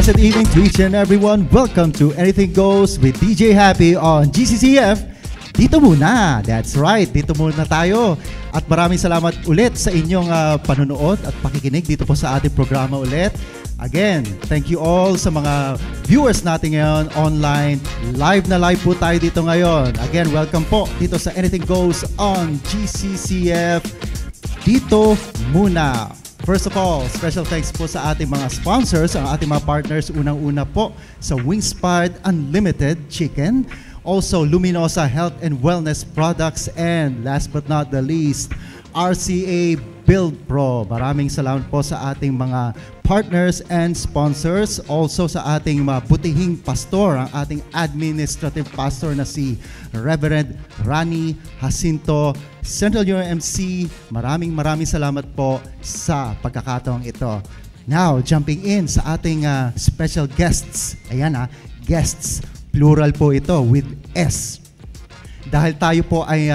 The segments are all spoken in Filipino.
Blessed evening to each and everyone. Welcome to Anything Goes with DJ Happy on GCCF. Dito muna. That's right. Dito muna tayo. At maraming salamat ulit sa inyong panunood at pakikinig dito po sa ating programa ulit. Again, thank you all sa mga viewers natin ngayon online. Live na live po tayo dito ngayon. Again, welcome po dito sa Anything Goes on GCCF. Dito muna. First of all, special thanks po sa ating mga sponsors, ang ating mga partners. Unang-una po sa Wingspire Unlimited Chicken, also Luminosa Health and Wellness Products, and last but not the least, RCA Build Pro. Maraming salamat po sa ating mga partners and sponsors. Also sa ating mabutihing pastor, ang ating administrative pastor na si Reverend Rani Jacinto, Central UMC. Maraming salamat po sa pagkakataong ito. Now, jumping in sa ating special guests. Ayan guests. Plural po ito with S. Dahil tayo po ay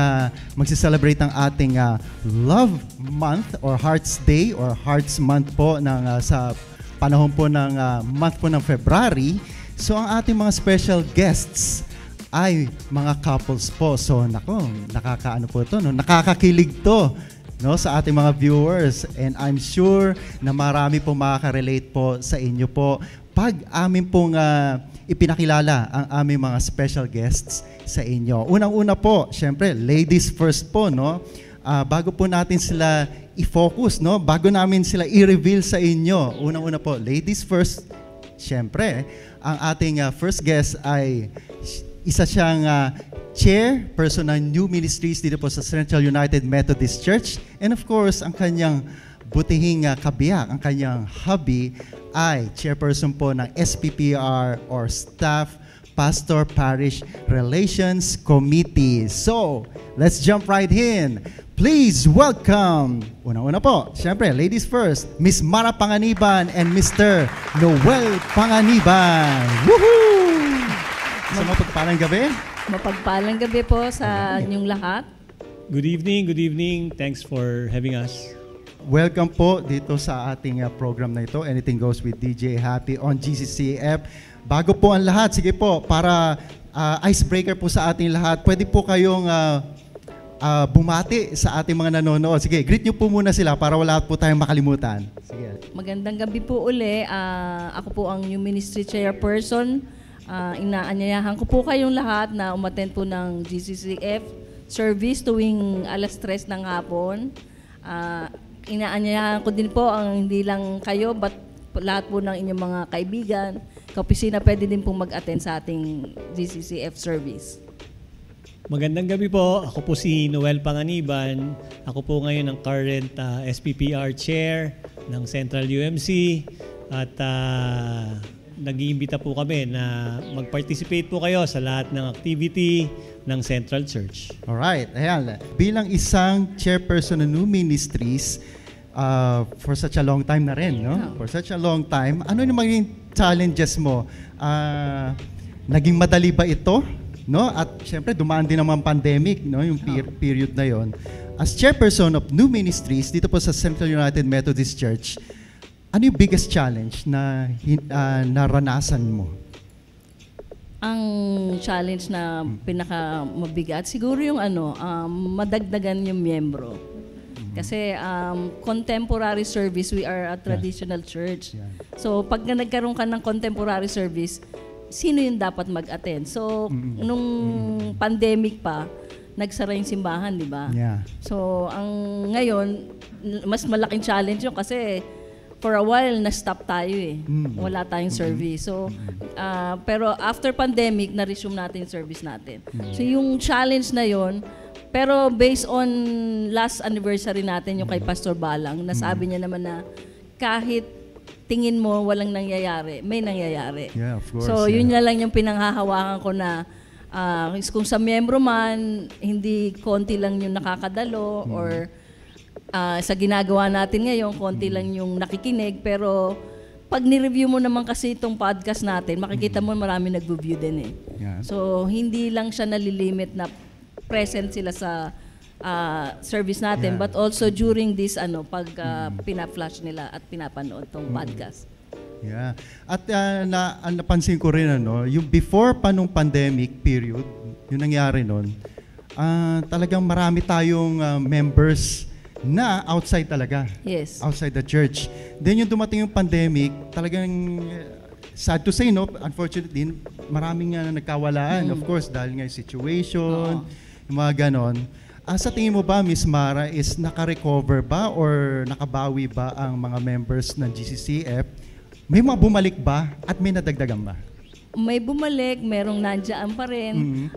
magsi-celebrate ng ating Love Month or Hearts Day or Hearts Month po sa panahon po ng month po ng February. So ang ating mga special guests ay mga couples po. So nakakaano po ito, no? Nakakakilig to, no, sa ating mga viewers, and I'm sure na marami po makaka-relate po sa inyo po pag amin pong ipinakilala ang aming mga special guests sa inyo. Unang-una po, syempre, ladies first po, no? Bago po natin sila i-focus, no? Bago namin sila i-reveal sa inyo. Unang-una po, ladies first. Syempre, ang ating first guest ay isa siyang chairperson ng New Ministries dito po sa Central United Methodist Church. And of course, ang kanyang butihing kabiyak, ang kanyang hubby ay chairperson po ng SPPR or Staff Pastor Parish Relations Committee. So, let's jump right in. Please welcome, unang-una po, syempre, ladies first, Miss Mara Panganiban and Mr. Noel Panganiban. Woohoo! So, mapagpalang gabi? Mapagpalang gabi po sa inyong lahat. Good evening. Thanks for having us. Welcome po dito sa ating program na ito, Anything Goes with DJ Happy on GCCF. Bago po ang lahat, sige po, para icebreaker po sa ating lahat, pwede po kayong bumati sa ating mga nanonood. Sige, greet nyo po muna sila para wala po tayong makalimutan. Sige. Magandang gabi po uli. Ako po ang New Ministry Chairperson. Inaanyayahan ko po kayong lahat na umattend po ng GCCF service tuwing 3:00 ng hapon. Inaanyayahan ko din po ang hindi lang kayo, but lahat po ng inyong mga kaibigan, kaopisina, pwede din pong mag-attend sa ating GCCF service. Magandang gabi po. Ako po si Noel Panganiban. Ako po ngayon ang current SPPR Chair ng Central UMC. At nag-iimbita po kami na mag-participate po kayo sa lahat ng activity ng Central Church. Alright, ayan. Bilang isang chairperson ng New Ministries, for such a long time na rin, no? Yeah. For such a long time, ano yung maging challenges mo? Naging madali ba ito? No? At syempre, dumaan din naman pandemic, no? Yung period na yon. As chairperson of New Ministries, dito po sa Central United Methodist Church, ano yung biggest challenge na naranasan mo? Ang challenge na pinakamabigat, siguro yung madagdagan yung miyembro. Kasi contemporary service, we are a traditional church. So pag nagkaroon ka ng contemporary service, sino yung dapat mag-attend. So, nung pandemic pa, nagsara yung simbahan, di ba? Yeah. So, ngayon, mas malaking challenge yun kasi for a while, na-stop tayo eh. Wala tayong service. So, pero after pandemic, na-resume natin yung service natin. So, yung challenge na yon, pero based on last anniversary natin, yung kay Pastor Balang, nasabi niya naman na kahit tingin mo walang nangyayari, may nangyayari. Yeah, of course. So, yun na lang yung pinanghahawakan ko na kung sa miyembro man, hindi konti lang yung nakakadalo or sa ginagawa natin ngayon, konti lang yung nakikinig. Pero pag ni-review mo naman kasi itong podcast natin, makikita mo marami nag-view din eh. Yeah. So, hindi lang siya nalilimit na present sila sa service natin, but also during this pag pina-flash nila at pinapanood tong podcast. Yeah. At napansin ko rin yung before pa nung pandemic period, yung nangyari noon, talagang marami tayong members na outside talaga. Yes. Outside the church. Then yung dumating yung pandemic, talagang sad to say, unfortunately, maraming nagkawalaan. Of course, dahil nga yung situation, yung mga ganon. Sa tingin mo ba, Miss Mara, is naka-recover ba or nakabawi ba ang mga members ng GCCF? May mga bumalik ba at may nadagdagan ba? May bumalik, merong nandiyan pa rin.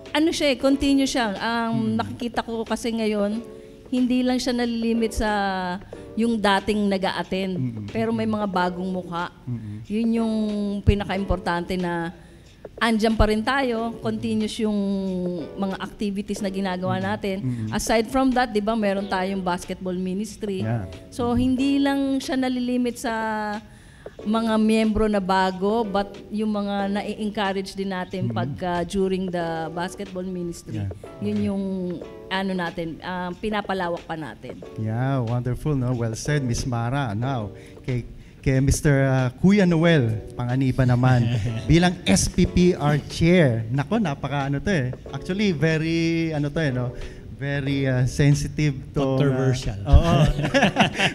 Ano siya continue siya. Nakikita ko kasi ngayon, hindi lang siya nalilimit sa yung dating nag-a-attend. Pero may mga bagong mukha. Yun yung pinaka-importante na andyan pa rin tayo, continuous yung mga activities na ginagawa natin. Aside from that, di ba, meron tayong basketball ministry. Yeah. So, hindi lang siya nalilimit sa mga miyembro na bago, but yung mga na-encourage din natin pagka during the basketball ministry. Yeah. Yun yung natin, pinapalawak pa natin. Yeah, wonderful, no? Well said, Miss Mara. Now, kay Mr. Kuya Noel Panganiban naman bilang SPPR chair. Nako, napaka Actually, very very sensitive to controversial.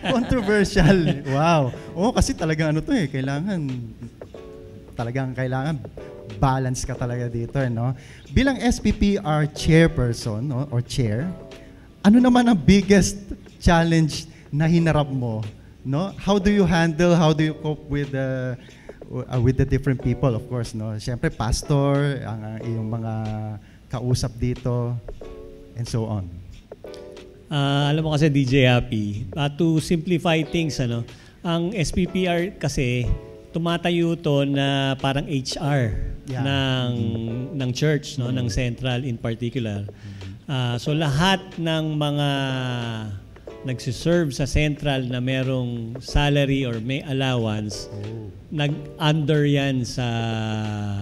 Controversial. Wow. Kasi talagang kailangan balance ka talaga dito, no? Bilang SPPR chairperson, or chair, ano naman ang biggest challenge na hinarap mo? No, how do you cope with the different people, of course, no? Siyempre pastor, ang iyong mga kausap dito and so on. Alam mo kasi, DJ Happy, to simplify things, ang SPPR kasi tumatayo to na parang HR ng church, no, ng Central in particular. So lahat ng mga nagsiserve sa Central na merong salary or may allowance, nag-under yan sa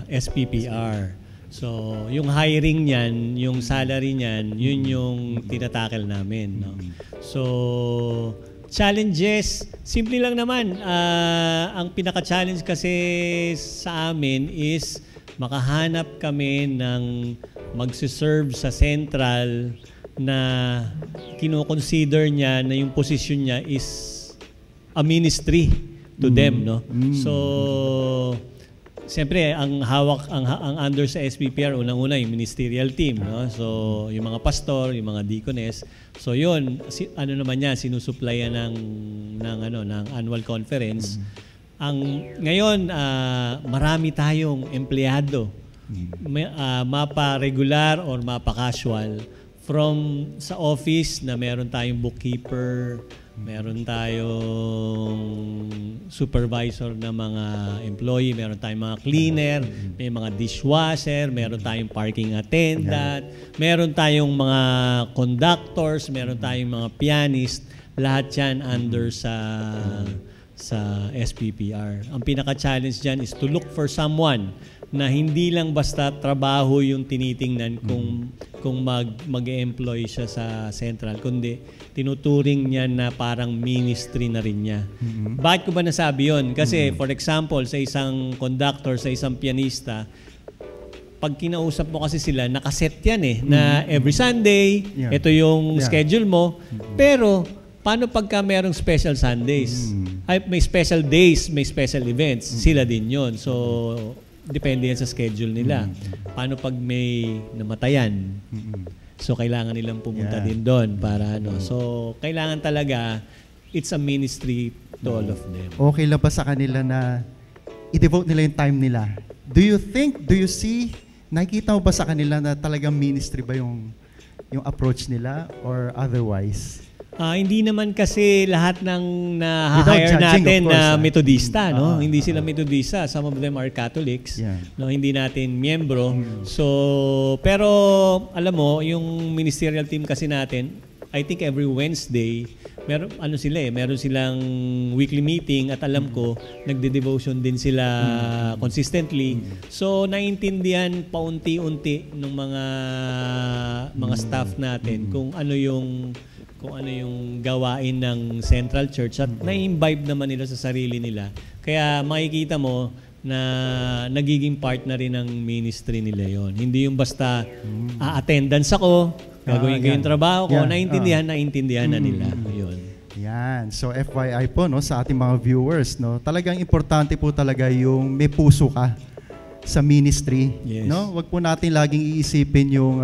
SPPR. So, yung hiring niyan, yung salary niyan, yun yung tinatakel namin. No? So, challenges, simple lang naman. Ang pinaka-challenge kasi sa amin is makahanap kami ng magsiserve sa Central na kino-consider niya na yung position niya is a ministry to them, no? So, siyempre, ang under sa SPPR, unang-una yung ministerial team, no? So, yung mga pastor, yung mga deaconess. So, yun, naman niya, sinusupplyan ng annual conference. Ngayon, marami tayong empleyado. Mapa-regular or mapa-casual. From sa office na meron tayong bookkeeper, meron tayong supervisor na mga employee, meron tayong mga cleaner, may mga dishwasher, meron tayong parking attendant, meron tayong mga conductors, meron tayong mga pianist, lahat yan under sa SPPR. Ang pinaka-challenge dyan is to look for someone na hindi lang basta trabaho yung tinitingnan kung mag-employ siya sa Central, kundi tinuturing niya na parang ministry na rin niya. Bakit ko ba nasabi yun? Kasi for example, sa isang conductor, sa isang pianista, pag kinausap mo kasi sila, nakaset yan na every Sunday, ito yung schedule mo. Pero, paano pagka merong special Sundays? Ay, may special days, may special events. Sila din yon. So, depende yan sa schedule nila. Paano pag may namatayan? So, kailangan nilang pumunta din doon para ano. So, kailangan talaga, it's a ministry to all of them. Okay lang ba sa kanila na i-devote nila yung time nila? Do you see, nakikita mo ba sa kanila na talagang ministry ba yung approach nila or otherwise? Hindi naman kasi lahat ng na-hire natin na Metodista, no? Hindi sila Metodista. Some of them are Catholics. No, hindi natin miyembro. So, pero alam mo, yung ministerial team kasi natin, I think every Wednesday, meron silang weekly meeting at alam ko nagde-devotion din sila consistently. So naiintindihan paunti-unti ng mga staff natin kung ano yung gawain ng Central Church at na-imbibe naman nila sa sarili nila. Kaya makikita mo na nagiging part na rin ng ministry nila yon. Hindi yung basta attendance ako, gagawin ko yung trabaho ko, naintindihan na nila. Yun. Yan. So FYI po no sa ating mga viewers no, talagang importante po talaga yung may puso ka sa ministry, no? Wag po natin laging iisipin yung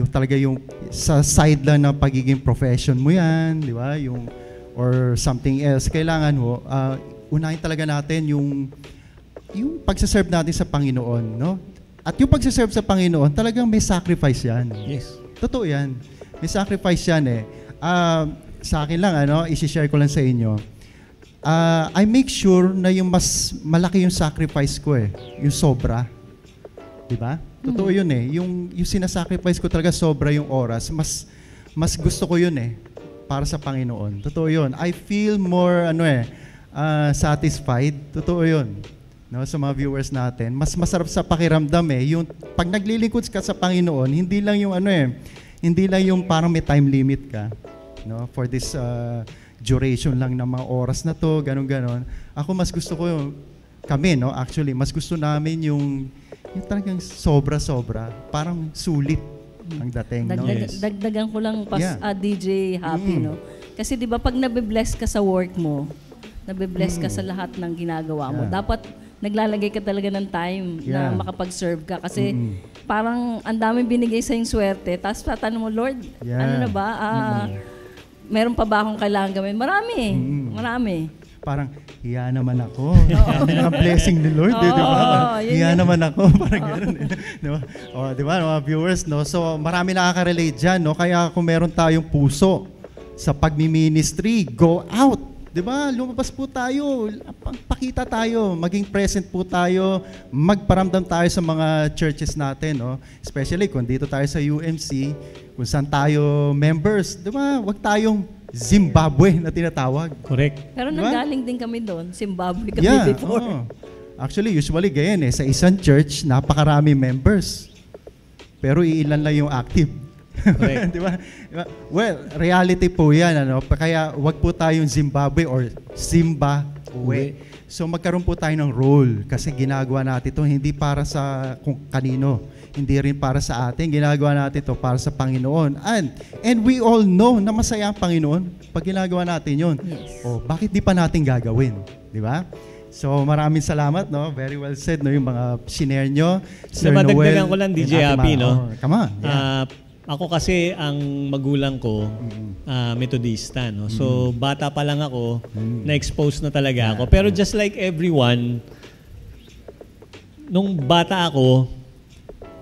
talaga yung sa side lang ng pagiging profession mo yan, di ba? Yung or something else. Kailangan ho unahin talaga natin yung pagsaserve natin sa Panginoon, no? At yung pagsaserve sa Panginoon, talagang may sacrifice yan. Yes. Totoo yan. May sacrifice yan eh. Sa akin lang, isi-share ko lang sa inyo. I make sure na yung mas malaki yung sacrifice ko eh. Yung sobra. Diba? Totoo yun eh. Yung sinasacrifice ko talaga sobra yung oras. Mas gusto ko yun eh. Para sa Panginoon. Totoo yun. I feel more, satisfied. Totoo yun. No, sa mga viewers natin. Mas masarap sa pakiramdam eh. Yung, pag naglilingkod ka sa Panginoon, hindi lang yung hindi lang yung parang may time limit ka. No, for this duration lang ng mga oras na to, ganon. Ako mas gusto ko kami, no, actually, mas gusto namin yung talagang sobra-sobra, parang sulit ang dating. Dagdagan ko lang DJ Happy, no? Kasi di ba pag nabe-bless ka sa work mo, nabe-bless ka sa lahat ng ginagawa mo, dapat naglalagay ka talaga ng time na makapag-serve ka. Kasi parang ang daming binigay sa yung swerte, tapos tatanong mo, Lord, ano na ba? Meron pa ba akong kailangan gawin? Marami. Parang, hiya naman ako. Ang blessing ni Lord, di ba? Hiya naman ako. Parang gano'n. Di ba, mga viewers, no? So, marami nakaka-relate dyan, no? Kaya kung meron tayong puso sa pagmi-ministry, go out. Di ba? Lumabas po tayo. Pakita tayo. Maging present po tayo. Magparamdam tayo sa mga churches natin, no? Especially kung dito tayo sa UMC, kung saan tayo members, di ba? Huwag tayong Zimbabwe na tinatawag. Correct. Pero diba? Nanggaling din kami doon. Zimbabwe kami before. Actually, usually ganyan eh. Sa isang church, napakarami members. Pero iilan lang yung active. Di ba? Well, reality po yan. Kaya wag po tayong Zimbabwe or Zimbabwe. So magkaroon po tayo ng role. Kasi ginagawa natin ito hindi para sa kung kanino. Hindi rin para sa atin. Ginagawa natin ito para sa Panginoon. And we all know na masaya ang Panginoon pag ginagawa natin yun. Yes. Bakit di pa natin gagawin? Di ba? So maraming salamat, no? Very well said, no? Yung mga shinare nyo. Sir Noel. Madagdagan ko lang, DJ Happy, no? Come on. Yeah. Ako kasi ang magulang ko Metodista, no. So bata pa lang ako, na-expose na talaga ako. Pero just like everyone, nung bata ako,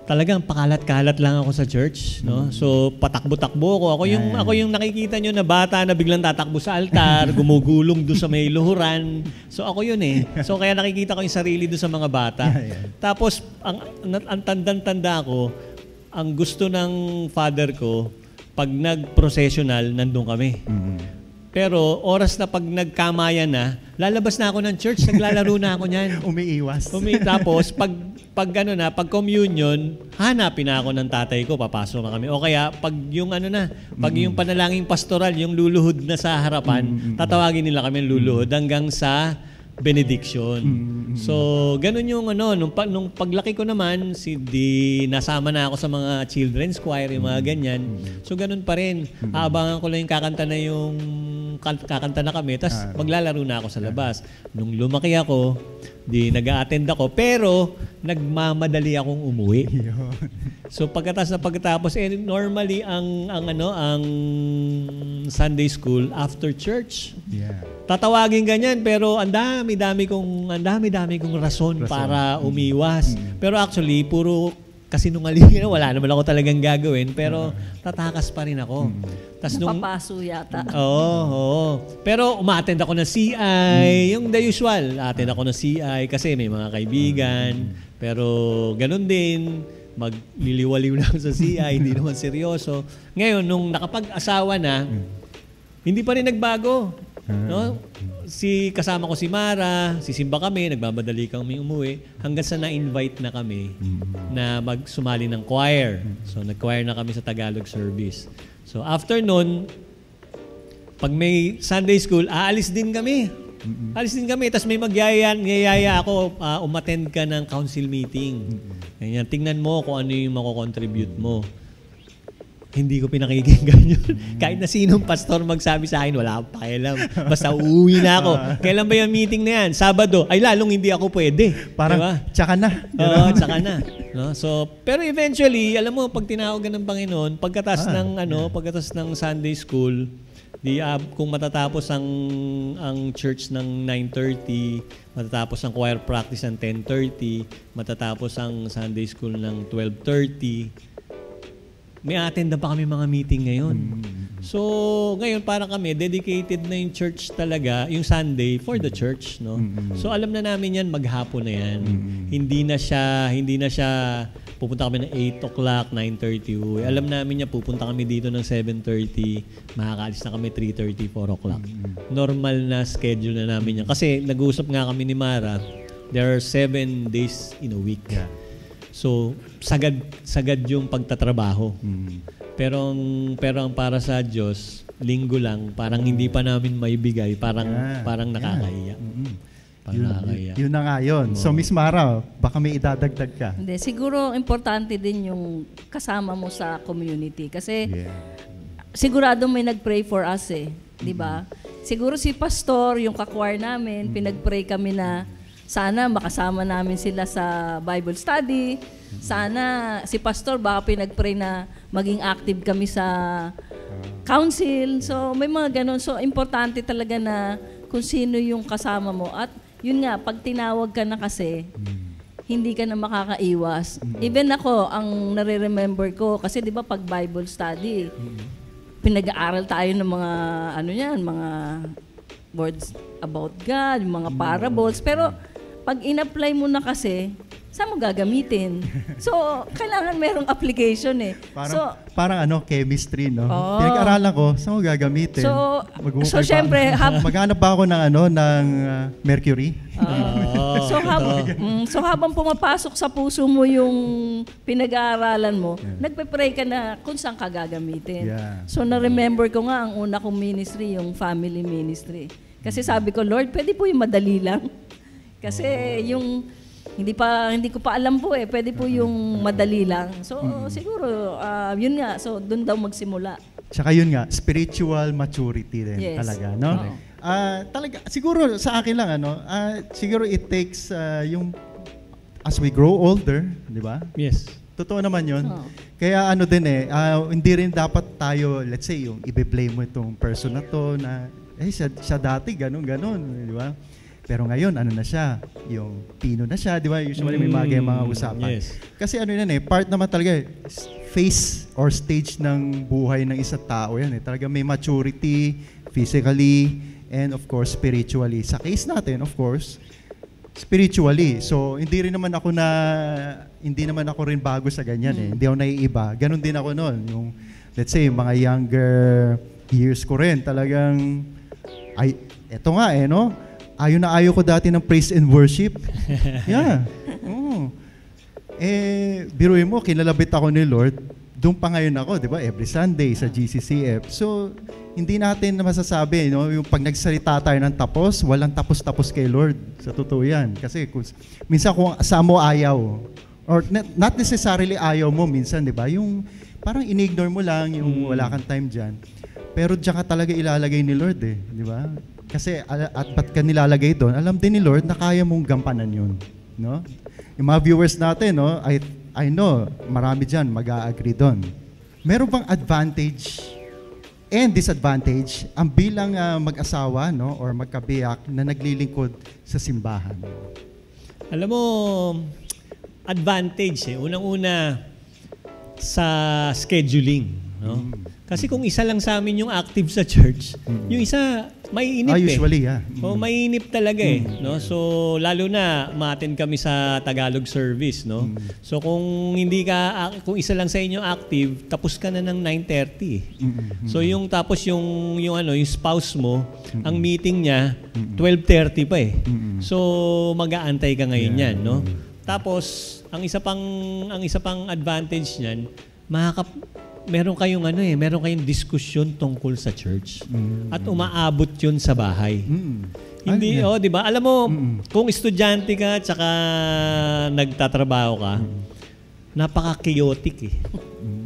talagang pakalat-kalat lang ako sa church, no. So patakbo-takbo ako. Ako yung nakikita nyo na bata na biglang tatakbo sa altar, gumugulong doon sa may luhuran. So ako yun eh. So kaya nakikita ko yung sarili doon sa mga bata. Tapos ang tandang-tanda ko, ang gusto ng father ko, pag nag-processional, nandun kami. Pero oras na pag nagkamayan na, lalabas na ako ng church, naglalaro na ako niyan. Umiiwas. Tapos pag communion, hanapin na ako ng tatay ko, papasok na kami. O kaya pag yung pag yung panalangin pastoral, yung luluhod na sa harapan, tatawagin nila kami luluhod hanggang sa benediction. So, ganun yung nung paglaki ko naman, nasama na ako sa mga children's choir, yung mga ganyan. So, ganun pa rin. Aabangan ko lang yung kakanta na yung kakanta na kami, tapos maglalaro na ako sa labas. Nung lumaki ako, di nag-a-attend ako, pero nagmamadali akong umuwi. So pagkatapos normally ang Sunday school after church. Yeah. Tatawagin ganyan, pero ang dami-dami kong rason para umiwas. Pero actually puro kasinungalingan, wala naman ako talagang gagawin, pero tatakas pa rin ako. Napapaso yata. Oo. Pero uma-attend ako ng CI, yung the usual. Attend ako ng CI kasi may mga kaibigan. Pero ganun din, magliliwaliw lang sa CI, hindi naman seryoso. Ngayon, nung nakapag-asawa na, hindi pa rin nagbago. No? Kasama ko si Mara, sisimba kami, nagmamadali kami umuwi, hanggang sa na-invite na kami na magsumali ng choir. So, nag-choir na kami sa Tagalog service. So, after nun, pag may Sunday school, aalis din kami. Tapos may magyayaya ako, umattend ka ng council meeting. Ganyan, tingnan mo kung ano yung mako-contribute mo. Hindi ko pinakikinggan yun. Kahit na sinong pastor magsabi sa akin, wala akong pakialam. Basta uuwi na ako. Kailan ba yung meeting na yan? Sabado. Ay, lalong hindi ako pwede. Parang, diba? Tsaka na. Oo, tsaka na. No? So, pero eventually, alam mo, pag tinawagan ng Panginoon, pagkatas ng Sunday school, kung matatapos ang church ng 9:30, matatapos ang choir practice ng 10:30, matatapos ang Sunday school ng 12:30, may attend na pa kami mga meeting ngayon. So, ngayon parang kami, dedicated na yung church talaga, yung Sunday for the church, no? So, alam na namin yan, maghapon na yan. Hindi na siya, pupunta kami ng 8 o'clock, 9:30. Alam namin niya, pupunta kami dito ng 7:30, makakaalis na kami 3:30, 4 o'clock. Normal na schedule na namin yan. Kasi nag-uusap nga kami ni Mara, there are 7 days in a week. Yeah. So, sagad yung pagtatrabaho. Pero ang para sa Diyos, linggo lang, parang hindi pa namin maibigay, parang nakakahiya. Nakakahiya. Yun na nga yun. So, Miss Mara, baka may idadagdag ka. Hindi, siguro importante din yung kasama mo sa community. Kasi sigurado may nag-pray for us di ba? Siguro si pastor, yung kakwar namin, pinag-pray kami na sana makasama namin sila sa Bible study. Sana si pastor baka pinag-pray na maging active kami sa council. So may mga ganun. So importante talaga na kung sino yung kasama mo. At yun nga, pag tinawag ka na kasi, hindi ka na makakaiwas. Even ako, ang nare-remember ko, kasi di ba pag Bible study, pinag-aaral tayo ng mga, mga words about God, mga parables. Pero pag in-apply mo na kasi, saan mo gagamitin? So, kailangan merong application Parang chemistry, no? Pinag-aralan ko, saan mo gagamitin? So syempre, maghanap ba ako ng mercury? So habang pumapasok sa puso mo yung pinag-aaralan mo, nagpe-pray ka na kung saan ka gagamitin. Yeah. So na-remember ko nga ang una kong ministry, yung family ministry. Kasi sabi ko, Lord, pwede po yung madali lang. Kasi yung hindi ko pa alam po pwede po yung madali lang. So siguro yun nga, so doon daw magsimula. Tsaka yun nga, spiritual maturity din talaga, no? Talaga siguro sa akin lang siguro it takes yung as we grow older, di ba? Yes. Totoo naman yun. Kaya hindi rin dapat tayo, let's say, yung i-blame mo itong person na to na siya dati ganun, di ba? Pero ngayon, na siya? Yung pino na siya, di ba? Usually may mga usapan. Yes. Kasi part naman talaga, phase or stage ng buhay ng isang tao yan. Talaga may maturity, physically, and of course, spiritually. Sa case natin, of course, spiritually. So, hindi naman ako rin bago sa ganyan Hindi ako naiiba. Ganon din ako noon. Yung, let's say, mga younger years ko rin, talagang, eto nga no? Ayaw ko dati ng praise and worship. Yeah. Biruin mo, kinalabit ako ni Lord. Doon pa ngayon ako, di ba? Every Sunday sa GCCF. So, hindi natin masasabi, yung pag nagsalita tayo ng tapos, walang tapos-tapos kay Lord. Sa totoo yan. Kasi minsan kung sa mo ayaw, or not necessarily ayaw mo minsan, di ba? Yung parang in-ignore mo lang, yung wala kang time dyan. Pero diyan ka talaga ilalagay ni Lord eh, di ba? Kasi at ba't ka nilalagay doon, alam din ni Lord na kaya mong gampanan yun. No? Yung mga viewers natin, no, I know, marami dyan mag-a-agree doon. Meron bang advantage and disadvantage ang bilang mag-asawa, no, or magkabiyak na naglilingkod sa simbahan? Alam mo, advantage eh. Unang-una sa scheduling. No? Kasi kung isa lang sa amin yung active sa church, yung isa maiinip usually, yeah. O maiinip talaga eh, no? So lalo na ma-attend kami sa Tagalog service, no? So kung hindi ka kung isa lang sa inyo active, tapos ka na ng 9:30. So yung tapos yung spouse mo, ang meeting niya 12:30 pa eh. So mag-aantay ka ngayon yan, no? Tapos ang isa pang advantage niyan, meron kayong diskusyon tungkol sa church. At umaabot 'yun sa bahay. Hindi, 'di ba? Alam mo, kung estudyante ka tsaka nagtatrabaho ka, napaka-chaotic eh.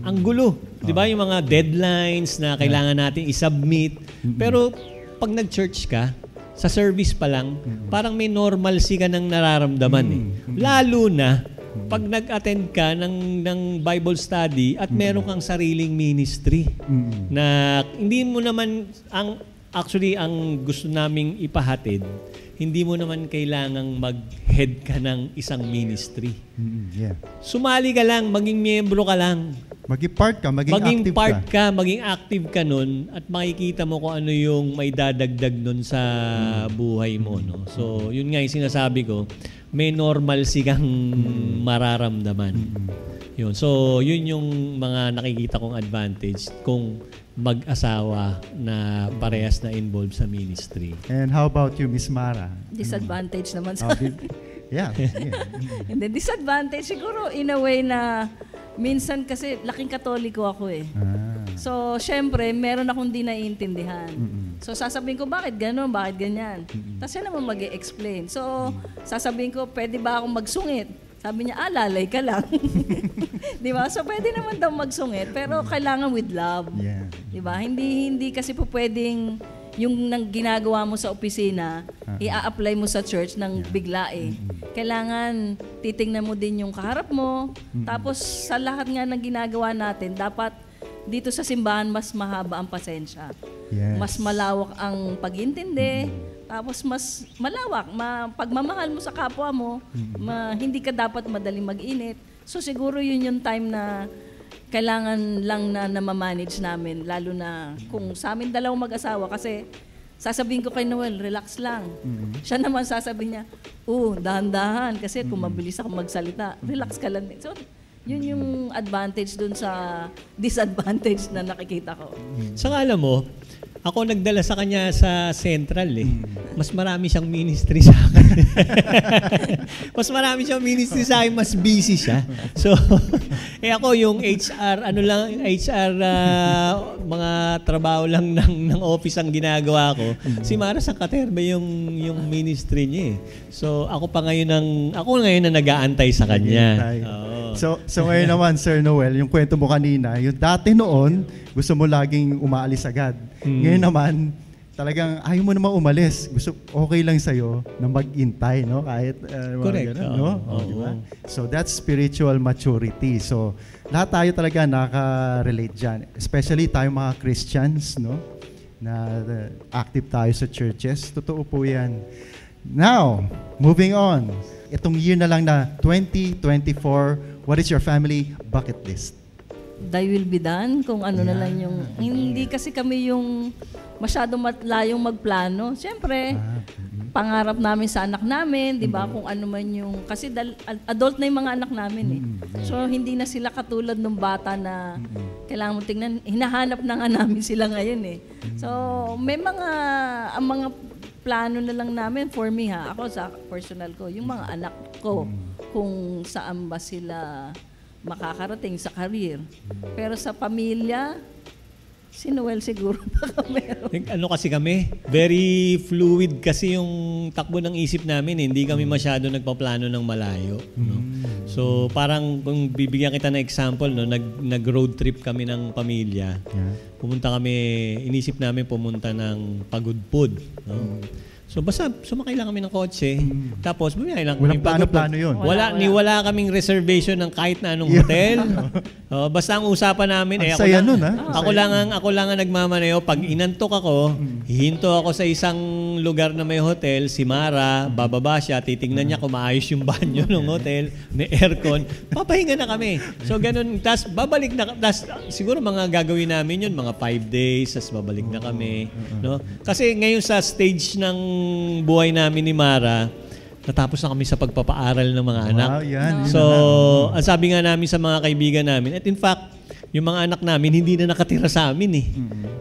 Ang gulo, 'di ba? Yung mga deadlines na kailangan natin i-submit. Pero pag nag-church ka, sa service pa lang, parang may normalcy ka nang nararamdaman eh. Lalo na pag nag-attend ka ng Bible study at meron kang sariling ministry na hindi mo naman ang gusto naming ipahatid, hindi mo naman kailangang mag-head ka ng isang ministry. Yeah. Sumali ka lang, maging miyembro ka lang. Maging part ka, maging active ka nun at makikita mo kung ano yung may dadagdag nun sa buhay mo. No? So, yun nga yung sinasabi ko, may normalcy kang mararamdaman. Yun. So, yun yung mga nakikita kong advantage kung mag-asawa na parehas na involved sa ministry. And how about you, Miss Mara? Disadvantage naman sa Yeah. And then disadvantage siguro in a way na minsan kasi laking Katoliko ako eh. So, syempre, meron akong di naiintindihan. So, sasabihin ko, bakit gano'n? Bakit ganyan? Tapos siya naman mag-i-explain. So, sasabihin ko, pwede ba akong magsungit? Sabi niya, lalay ka lang. Di ba? So, pwede naman daw magsungit, pero kailangan with love. Yeah. Di ba? Hindi kasi po pwedeng yung ginagawa mo sa opisina, i-a-apply mo sa church ng bigla eh. Kailangan titingnan mo din yung kaharap mo. Tapos sa lahat nga ng ginagawa natin, dapat dito sa simbahan mas mahaba ang pasensya. Yes. Mas malawak ang pag-intindi. Tapos mas malawak, pagmamahal mo sa kapwa mo, hindi ka dapat madaling mag-init. So siguro yun yung time na kailangan lang na namamanage namin, lalo na kung sa amin dalawang mag-asawa, kasi sasabihin ko kay Noel, relax lang. Siya naman sasabihin niya, dahan-dahan, kasi kung mabilis ako magsalita, relax ka lang din. So, yun yung advantage dun sa disadvantage na nakikita ko. Saka alam mo, ako nagdala sa kanya sa Central eh. Mas marami siyang ministry sa akin. Mas marami siyang ministry sa akin, mas busy siya. So, ako yung HR, mga trabaho lang ng office ang ginagawa ko. Si Mara sa Katerbe yung ministry niya eh. So, ako ngayon na nag-aantay sa kanya. So ngayon naman, Sir Noel, yung kwento mo kanina, yung dati noon, gusto mo laging umaalis agad. Ngayon naman, talagang ayaw mo naman umalis. Okay lang sa'yo na mag-intay, no? Kahit correct. Ganun, no? Diba? So that's spiritual maturity. So lahat tayo talaga naka-relate dyan. Especially tayo mga Christians, no? Na active tayo sa churches. Totoo po yan. Now, moving on. Itong year na lang na 2024, what is your family bucket list? Thy will be done, kung ano na lang yung... Hindi kasi kami yung masyadong layong magplano. Siyempre, pangarap namin sa anak namin, di ba? Kung ano man yung... Kasi adult na yung mga anak namin eh. So, hindi na sila katulad ng bata na kailangan mo tingnan. Hinahanap na nga namin sila ngayon eh. So, may ang mga plano na lang namin for me ako sa personal ko, yung mga anak ko, kung saan ba sila makakarating sa career. Pero sa pamilya, Si Noel siguro baka meron. Ano kasi kami, very fluid kasi yung takbo ng isip namin. Hindi kami masyado nagpaplano ng malayo. No? So parang kung bibigyan kita ng example, no, nag-road trip kami ng pamilya. Pumunta kami, inisip namin pumunta ng Pagudpud. No? So basta sumakay lang kami ng kotse, tapos bumiyay lang kami. Walang plano yun. Wala kaming reservation ng kahit na anong hotel. Basta ang usapan namin, ang saya nun, ha? Ako lang ang nagmamaneho. Pag inantok ako, hihinto ako sa isang lugar na may hotel, si Mara, bababa siya, titingnan niya kung maayos yung banyo ng hotel, may aircon, papahinga na kami. So ganun, tas babalik na, tas siguro mga gagawin namin yun, mga 5 days, tas babalik na kami. No? Kasi ngayon sa stage ng buhay namin ni Mara, natapos na kami sa pagpapaaral ng mga anak. Yan. So, ang sabi nga namin sa mga kaibigan namin, at in fact, yung mga anak namin hindi na nakatira sa amin eh.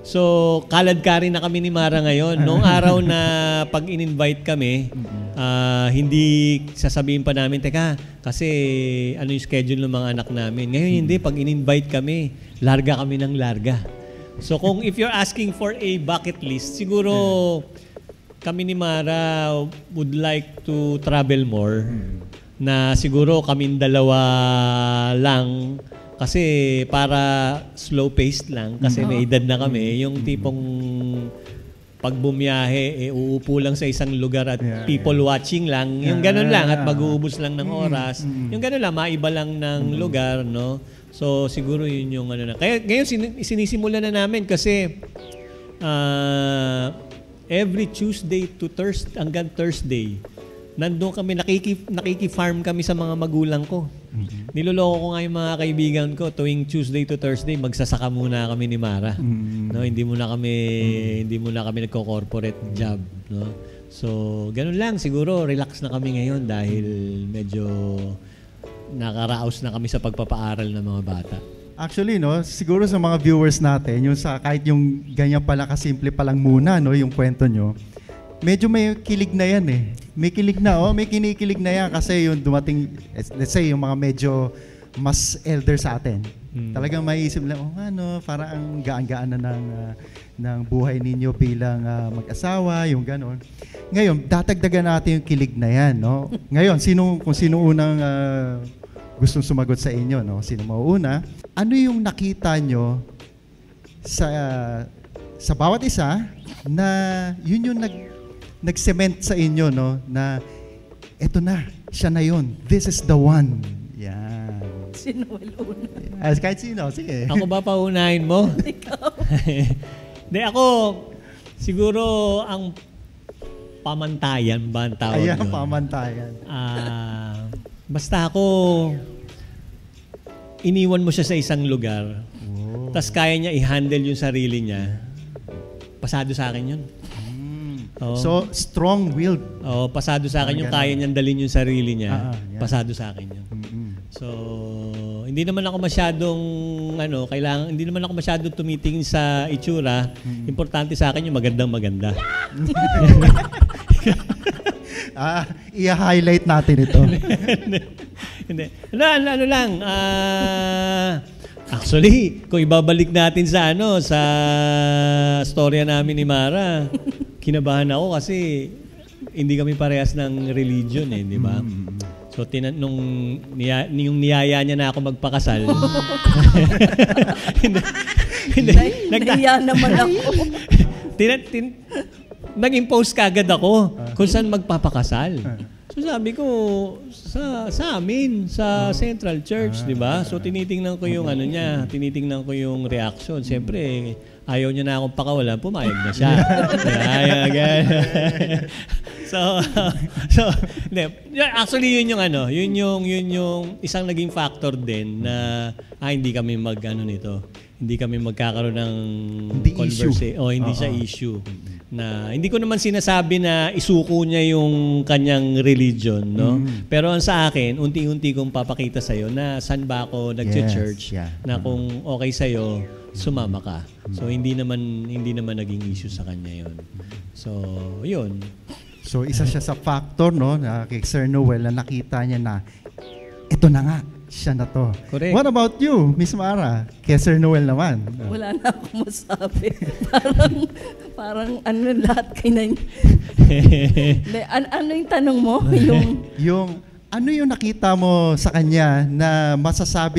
So, kalad-kari na kami ni Mara ngayon. Noong araw na pag in-invite kami, hindi sasabihin pa namin, teka, kasi ano yung schedule ng mga anak namin. Ngayon hindi, pag in-invite kami, larga kami ng larga. So, kung if you're asking for a bucket list, siguro kami ni Mara would like to travel more. Na siguro kaming dalawa lang kasi para slow paced lang kasi may edad na kami, yung tipong pag bumiyahe uupo lang sa isang lugar at people watching lang, yung ganun lang at mag-uubos lang ng oras, yung ganun lang, maiba lang ng lugar, no? So siguro yun yung ano na. Kaya ngayon sinisimulan na namin kasi every Tuesday to Thursday hanggang Thursday, nandun kami, nakiki-farm kami sa mga magulang ko. Niloloko ko nga yung mga kaibigan ko tuwing Tuesday to Thursday, magsasaka muna kami ni Mara. No, hindi muna kami nagko-corporate job, no. So, ganun lang siguro, relax na kami ngayon dahil medyo nakaraos na kami sa pagpapaaral ng mga bata. Actually, no, siguro sa mga viewers natin, yung sa kahit yung ganyan pala kasimple pa lang muna, no, yung kwento nyo, medyo may kilig na yan eh. May kilig na, may kinikilig na yan kasi yung dumating, let's say, yung mga medyo mas elder sa atin. Talagang maiisip lang, parang ang gaan-gaan na ng buhay ninyo bilang mag-asawa, yung gano'n. Ngayon, datagdagan natin yung kilig na yan, no? Ngayon, kung sino unang gustong sumagot sa inyo, no? Sino mauuna? Ano yung nakita nyo sa bawat isa na yun yung nag-cement sa inyo, no? Na eto na, siya na yun. This is the one. Yan. Sino una? Kahit sino, sige. Ako ba paunahin mo? Ikaw. Hindi, ako siguro ang pamantayan ba ang tawag Ayan, doon? pamantayan. Basta ako, iniwan mo siya sa isang lugar, tas kaya niya i-handle yung sarili niya, pasado sa akin yun. So, strong-willed. Pasado sa akin yung kaya niyang dalhin yung sarili niya, pasado sa akin yun. So, hindi naman ako masyadong hindi naman ako masyadong tumitingin sa itsura. Importante sa akin yung magandang-maganda. I-highlight natin ito. Hindi. Ano lang, actually, kung ibabalik natin sa sa storya namin ni Mara, kinabahan ako kasi hindi kami parehas ng religion di ba? So nung niyaya niya na ako magpakasal. Nahiya naman ako. Nag-impose kagad ako kung saan magpapakasal. So sabi ko, sa amin, sa Central Church, di ba? So tinitingnan ko yung tinitingnan ko yung reaction. Siyempre, ayaw niya na akong pakawalan, pumayag na siya. Actually yun yung isang naging factor din na hindi kami hindi kami magkakaroon ng conversation. Hindi siya issue. Na hindi ko naman sinasabi na isuko niya yung kanyang religion, no? Pero ang sa akin, unti-unti kong papakita sa iyo na saan ba ako nag-church, na kung okay sa iyo, sumama ka. So hindi naman naging issue sa kanya 'yon. So, 'yun. So isa siya sa factor, no, na kay Sir Noel na nakita niya na ito na nga. siya na to. Correct. What about you, Miss Mara? Kay Sir Noel naman. Wala na akong masabi. parang ano lahat kay na ano yung tanong mo? Ano yung nakita mo sa kanya na masasabi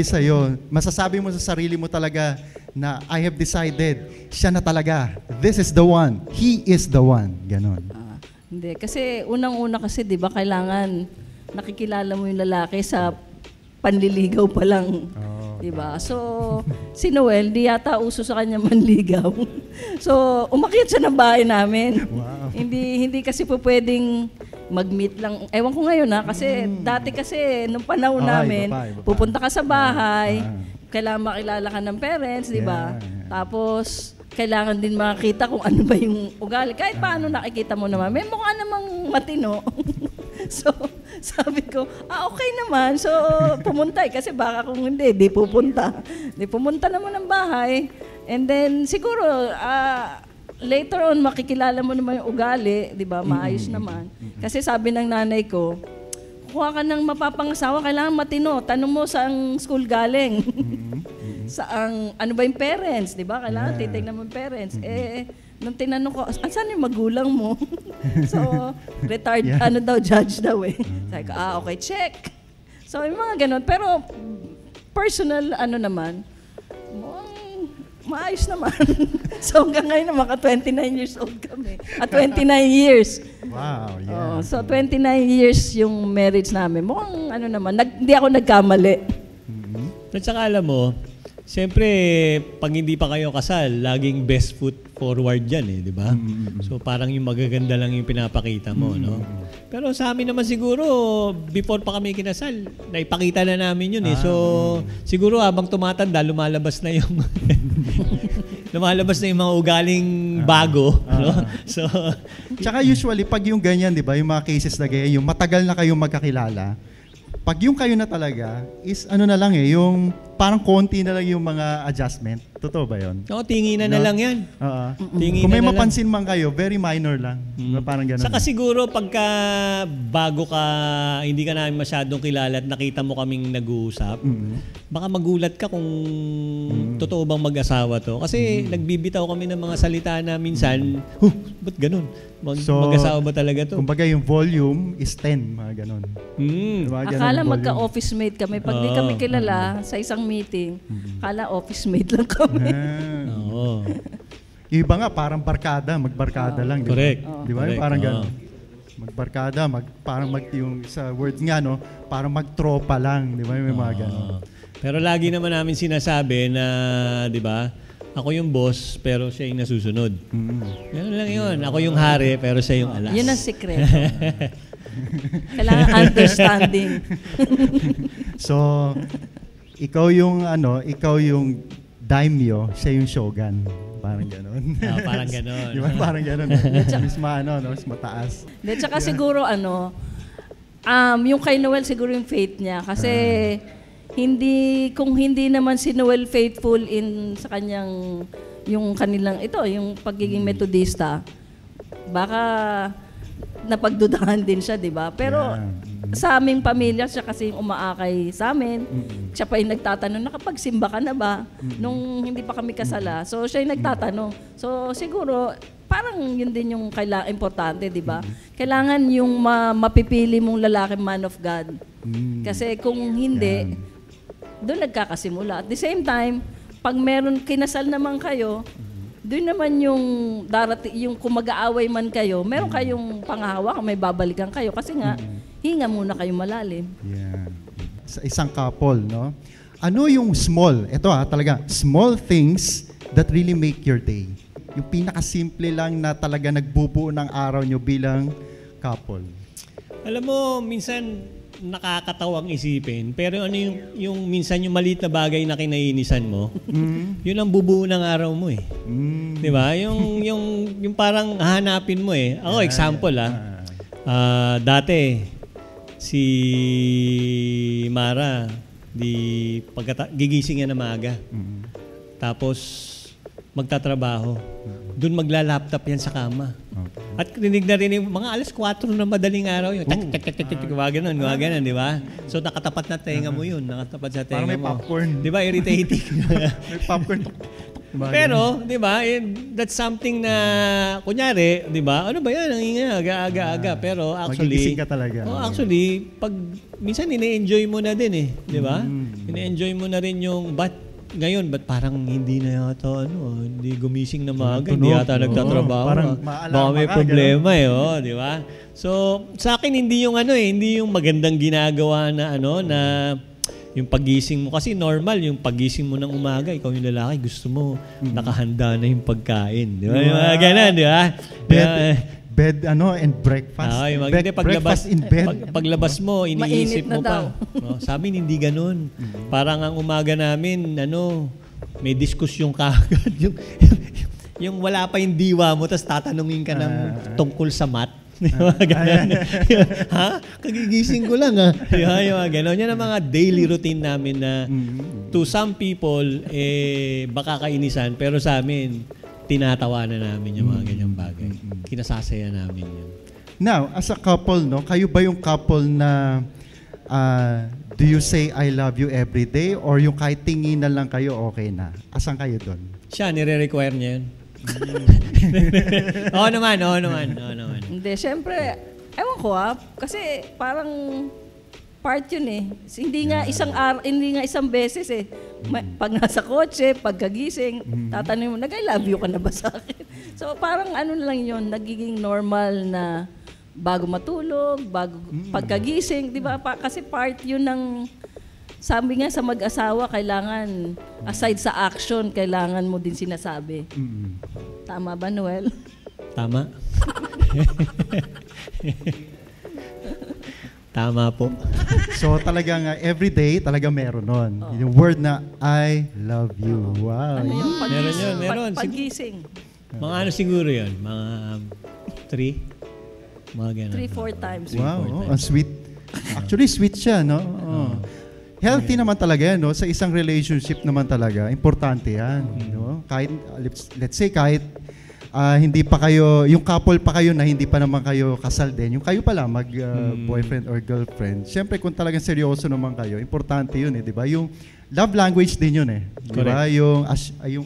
mo sa sarili mo talaga na I have decided, siya na talaga. This is the one. He is the one. Ganon. Hindi. Kasi unang-una kasi, di ba, kailangan nakikilala mo yung lalaki sa panliligaw pa lang. Oh, di ba? So, si Noel, di yata uso sa kanya manligaw. So, umakyat siya ng bahay namin. Wow. Hindi kasi po pwedeng mag-meet lang. Ewan ko ngayon kasi dati kasi nung panahon namin, iba pa. pupunta ka sa bahay, kailangan makilala ka ng parents, di ba? Yeah. Tapos, kailangan din makita kung ano ba yung ugali. Kahit paano nakikita mo naman, may mukha namang matino. So, sabi ko, okay naman. So, pumunta kasi baka kung hindi, di pupunta. Di pumunta naman ng bahay. And then, siguro, later on, makikilala mo naman yung ugali, di ba? Maayos naman. Kasi sabi ng nanay ko, kuha ka ng mapapangasawa, kailangan matino. Tanong mo saang school galing. Saang, ano ba yung parents, di ba? Kailangan titignan mo yung parents. Nung tinanong ko, saan yung magulang mo? So, retired, judge daw eh. Sabi ko, okay, check. So, yung mga ganun. Pero, personal, naman, maayos naman. So hanggang ngayon maka 29 years old kami. At 29 years. Wow, yeah. So 29 years yung marriage namin. Mukhang naman, hindi ako nagkamali. At saka alam mo, siyempre, pag hindi pa kayo kasal, laging best foot forward yan di ba? So parang yung magaganda lang yung pinapakita mo, no? Pero sa amin naman siguro, before pa kami kinasal, naipakita na namin yun So siguro habang tumatanda, lumalabas na yung mga ugaling bago, no? So tsaka usually pag yung ganyan, 'di ba, yung mga cases na ganyan, yung matagal na kayong magkakilala, pag yung kayo na talaga is na lang yung parang konti na lang yung mga adjustment. Totoo ba yun? Oo, tinginan na lang yan. Kung may mapansin man kayo, very minor lang. Parang gano'n. Saka siguro pagka bago ka, hindi ka namin masyadong kilala at nakita mo kaming nag-uusap, baka magulat ka kung totoo bang mag-asawa to. Kasi nagbibitaw kami ng mga salita na minsan, ba't ganun? Mag-asawa ba talaga to? Kumbaga yung volume is 10, mga gano'n. Diba, akala magka-office mate kami. Pag di kami kilala sa isang meeting, akala office mate lang kami. Oo. Yung iba nga, parang barkada, magbarkada lang. Diba? Correct. Di ba? Parang gano'n. Magbarkada, parang yung sa words nga, no? Parang magtropa lang. Di ba? May mga gano'n. Pero lagi naman namin sinasabi na, di ba, ako yung boss, pero siya yung nasusunod. Ganun lang yun. Ako yung hari, pero siya yung alas. Yun ang sikreto. Kailangan understanding. So, ikaw yung daimyo, siya yung shogun. Parang gano'n. Parang gano'n. Di ba? Parang gano'n. Mas mataas. Tsaka siguro yung kay Noel siguro yung faith niya. Kasi kung hindi naman si Noel faithful sa kanyang, yung pagiging metodista, baka napagdudahan din siya, di ba? Pero sa aming pamilya, siya kasi yung umaakay sa amin. Siya pa yung nagtatanong, nakapagsimba ka na ba? Nung hindi pa kami kasala. So siya yung nagtatanong. So siguro, parang yun din yung importante, di ba? Kailangan yung mapipili mong lalaki man of God. Kasi kung hindi, doon nagkakasimula. At the same time, pag meron kinasal naman kayo, doon naman yung yung kung mag-aaway man kayo, meron kayong panghahawakan, may babalikan kayo. Kasi nga, hinga muna kayo malalim. Yeah. Sa isang couple, no? Ano yung small, talaga, small things that really make your day? Yung pinakasimple lang na talaga nagbubuo ng araw nyo bilang couple. Alam mo, minsan nakakatawang isipin, pero yung minsan yung maliit na bagay na kinainisan mo, yun ang bubuo ng araw mo Di ba? Yung parang hahanapin mo Ako, example dati, si Mara, gigising niya na maaga. Tapos, magtatrabaho. Doon magla-laptop yan sa kama. At rinig na rinig, mga alas 4 na madaling araw yun. Ganun, di ba? So nakatapat na tenga mo yun, nakatapat sa tenga mo. Parang may popcorn. Di ba, irritating? May popcorn. Pero, di ba, that's something na, kunyari, di ba, ano ba yan, ang ingay, aga-aga. Pero actually, magigising ka talaga. Actually, minsan ine-enjoy mo na din eh, di ba? Ine-enjoy mo na rin yung, ngayon, ba't parang hindi na yata, hindi gumising na maaga, hindi yata nagtatrabaho. Parang baka may problema di ba? So, sa akin, hindi yung magandang ginagawa na, na yung pagising mo. Kasi normal, yung pagising mo ng umaga, ikaw yung lalaki, gusto mo, nakahanda na yung pagkain. Di ba? Yung mga ganun, di ba? Bed and breakfast. Breakfast in bed. Paglabas mo, iniisip mo daw. pa. Sabi hindi ganun. Parang ang umaga namin, may diskusyon kagad. yung wala pa yung diwa mo, tapos tatanungin ka ng tungkol sa math. Ha? Kagigising ko lang yung gano'n. Yan ang mga daily routine namin na to some people, baka kainisan, pero sa amin, tinatawanan namin yung mga ganyang bagay. Kinasasaya namin yun. Now, as a couple, kayo ba yung couple na do you say I love you every day or yung kahit tinginan lang kayo, okay na? Asan kayo doon? Siya, nire-require niya yun. Oo naman. Hindi, syempre, ewan ko kasi parang part yun eh. Hindi nga isang beses eh. Pag nasa kotse, pagkagising, tatanungin mo, nag-I love you ka na ba sa akin? So parang lang yun, nagiging normal na bago matulog, bago pagkagising, di ba? Kasi part yun ng, sabi nga sa mag-asawa, kailangan, aside sa action, kailangan mo din sinasabi. Tama ba, Noel? Tama. Tama po. So talagang everyday talaga meron nun. Yung word na I love you. Wow. Ano yung pagising? Meron. Paggising. Mga siguro yun? Mga 3? Mga ganun. 3-4 times. Wow, ang sweet. Actually, sweet siya, no? Healthy naman talaga yan, no? Sa isang relationship naman talaga, importante yan, no? Kahit, let's say, kahit hindi pa kayo, yung couple pa kayo na hindi pa naman kayo kasal din, yung kayo pala boyfriend or girlfriend, syempre kung talagang seryoso naman kayo, importante yun di ba? Yung love language din yun di ba? Yung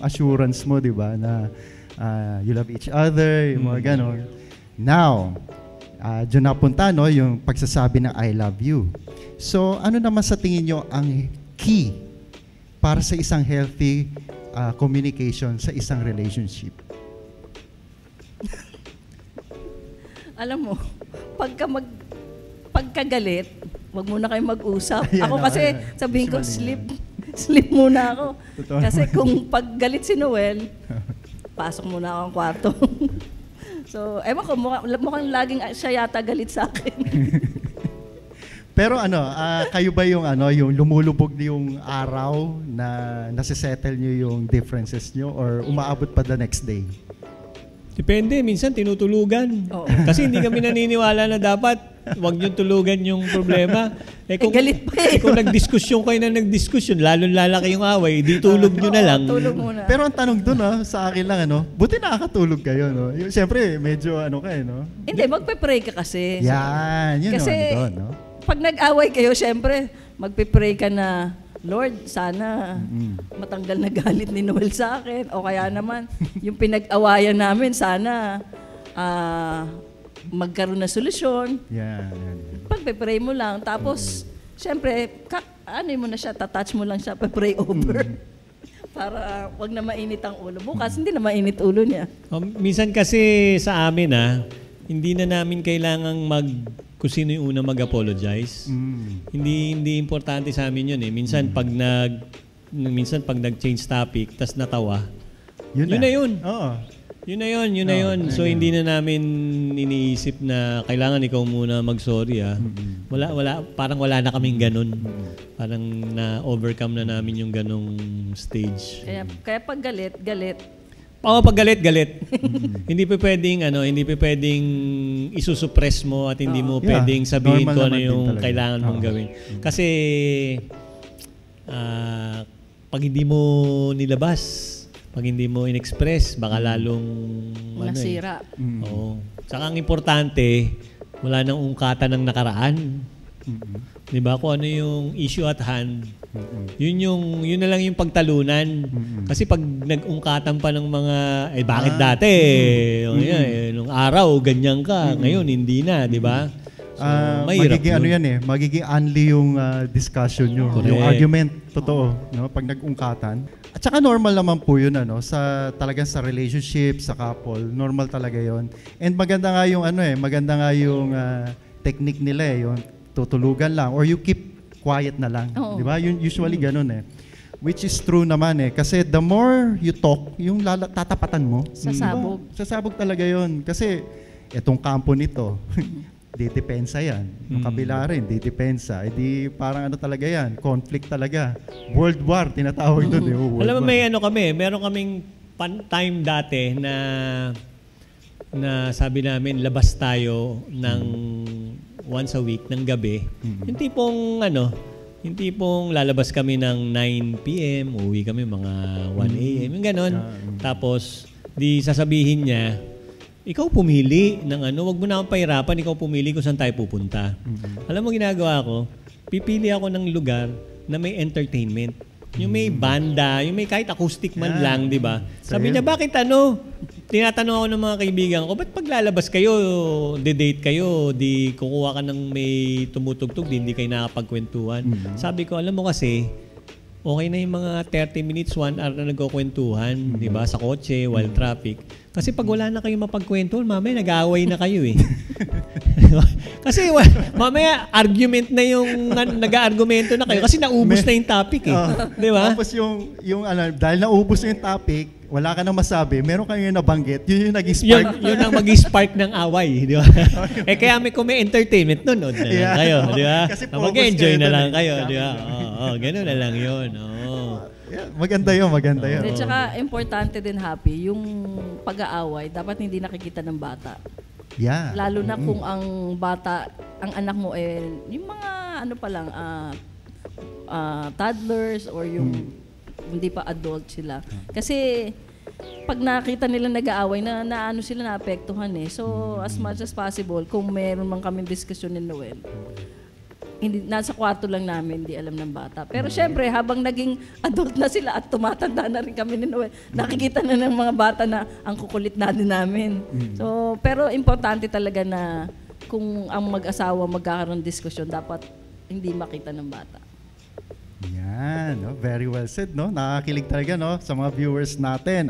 assurance mo, di ba, na you love each other, yung mga ganon. Now, dyan napunta, no, yung pagsasabi ng I love you. So, ano naman sa tingin nyo ang key para sa isang healthy communication sa isang relationship? Alam mo, pagkagalit, wag muna kayo mag-usap. Ako kasi sabihin ko, sleep muna ako. Totoo. Kasi kung paggalit si Noel, pasok muna ako ang kwarto. So, ewan ko, mukhang laging siya yata galit sa akin. Pero kayo ba yung yung lumulubog yung araw na nasisettle nyo yung differences nyo or umaabot pa the next day? Depende, minsan tinutulugan. Kasi hindi kami naniniwala na dapat wag nyo tulugan yung problema. Kung, galit pa kung nagdiskusyon kayo na nagdiskusyon, lalong lalaki yung away, di tulog nyo na lang. Tulog muna. Pero ang tanong dun sa akin lang, buti nakakatulog kayo, no? Siyempre, medyo kayo, no? Hindi, magpe-pray ka kasi. Yan, yun kasi, doon, no? Pag nag-away kayo, siyempre, magpe-pray ka na, Lord, sana matanggal na galit ni Noel sa akin. O kaya naman, yung pinag-awayan namin, sana magkaroon na solusyon. Yeah. Pagpe-pray mo lang. Tapos, syempre, mo na siya, tatouch mo lang siya, pray over. Para wag na mainit ang ulo. Bukas, hindi na mainit ulo niya. Minsan kasi sa amin, hindi na namin kailangang kung sino yung una mag-apologize. Hindi importante sa amin yun Minsan pag nag-change topic tas natawa, yun na yun. Oo. Yun na yun. So hindi na namin iniisip na kailangan ikaw muna mag-sorry parang wala na kaming ganun. Parang na-overcome na namin yung ganung stage. Kaya pag galit. Pag galit. Hindi pa pwedeng isusuppress mo at hindi mo pwedeng sabihin ko ano yung kailangan mong gawin. Kasi pag hindi mo nilabas, Pag hindi mo in-express, baka lalong Nasira. Oo. Saka ang importante, wala nang ungkatan ng nakaraan. 'Di ba? Kung ano yung issue at hand, yun na lang yung pagtalunan. Kasi pag nag-ungkatan pa ng mga bakit dati nung araw ganyan ka, ngayon hindi na, 'di ba? So, magiging magiging unli yung discussion nyo, yung argument, totoo, no? Pag nag-ungkatan. At saka normal naman po yun, talagang sa relationship, sa couple, normal talaga yon. And maganda nga yung technique nila yung tutulugan lang or you keep quiet na lang, di ba? Usually ganun Which is true naman kasi the more you talk, yung tatapatan mo. Sasabog. Diba? Sasabog talaga yon kasi itong kampo nito, didepensa yan. Yung kabila rin, didepensa. Di parang talaga yan, conflict talaga. World War, tinatawag doon. Alam mo, meron kaming time dati na sabi namin, labas tayo ng once a week, ng gabi. Yung tipong lalabas kami ng 9 p.m., uwi kami mga 1 a.m., yung ganon. Tapos, di sasabihin niya, ikaw pumili ng wag mo na akong pahirapan, ikaw pumili kung saan tayo pupunta. Alam mo ginagawa ko? Pipili ako ng lugar na may entertainment. Yung may banda, yung may kahit acoustic man lang, di ba? Sabi niya, bakit tinatanong ako ng mga kaibigan ko, ba't paglalabas kayo, date kayo, di kukuha ka ng may tumutugtog, hindi kayo nakapagkwentuhan. Sabi ko, alam mo kasi, okay na yung mga 30 minutes, 1 hour na nagkukwentuhan, di ba, sa kotse, while traffic. Kasi pag wala na kayo mapagkwentuhan, mamaya nag-aaway na kayo Kasi mamaya argument na yung nag-aargumento na kayo kasi naubos na yung topic di ba? Tapos dahil naubos na yung topic, wala ka nang masabi, meron kayo nabanggit, yun yung nag-spark. Yun ang mag-spark ng away, di ba? Kaya kung may entertainment, nood na lang kayo, di ba? Mag-enjoy na lang kayo, di ba? Ganun na lang yun. Maganda yun. At saka, importante din, Happy, yung pag-aaway, dapat hindi nakikita ng bata. Yeah. Lalo na kung ang bata, ang anak mo yung mga toddlers or yung hindi pa adult sila. Kasi pag nakita nila nag-aaway, naano sila, naapektuhan So, as much as possible, kung meron man kaming diskusyon ni Noel, nasa kwarto lang namin, di alam ng bata. Pero syempre, habang naging adult na sila at tumatanda na rin kami ni Noel, nakikita na ng mga bata na ang kukulit na din namin. So, pero importante talaga na kung ang mag-asawa magkakaroon diskusyon, dapat hindi makita ng bata. Yan, very well said, Nakakilig talaga, sa mga viewers natin.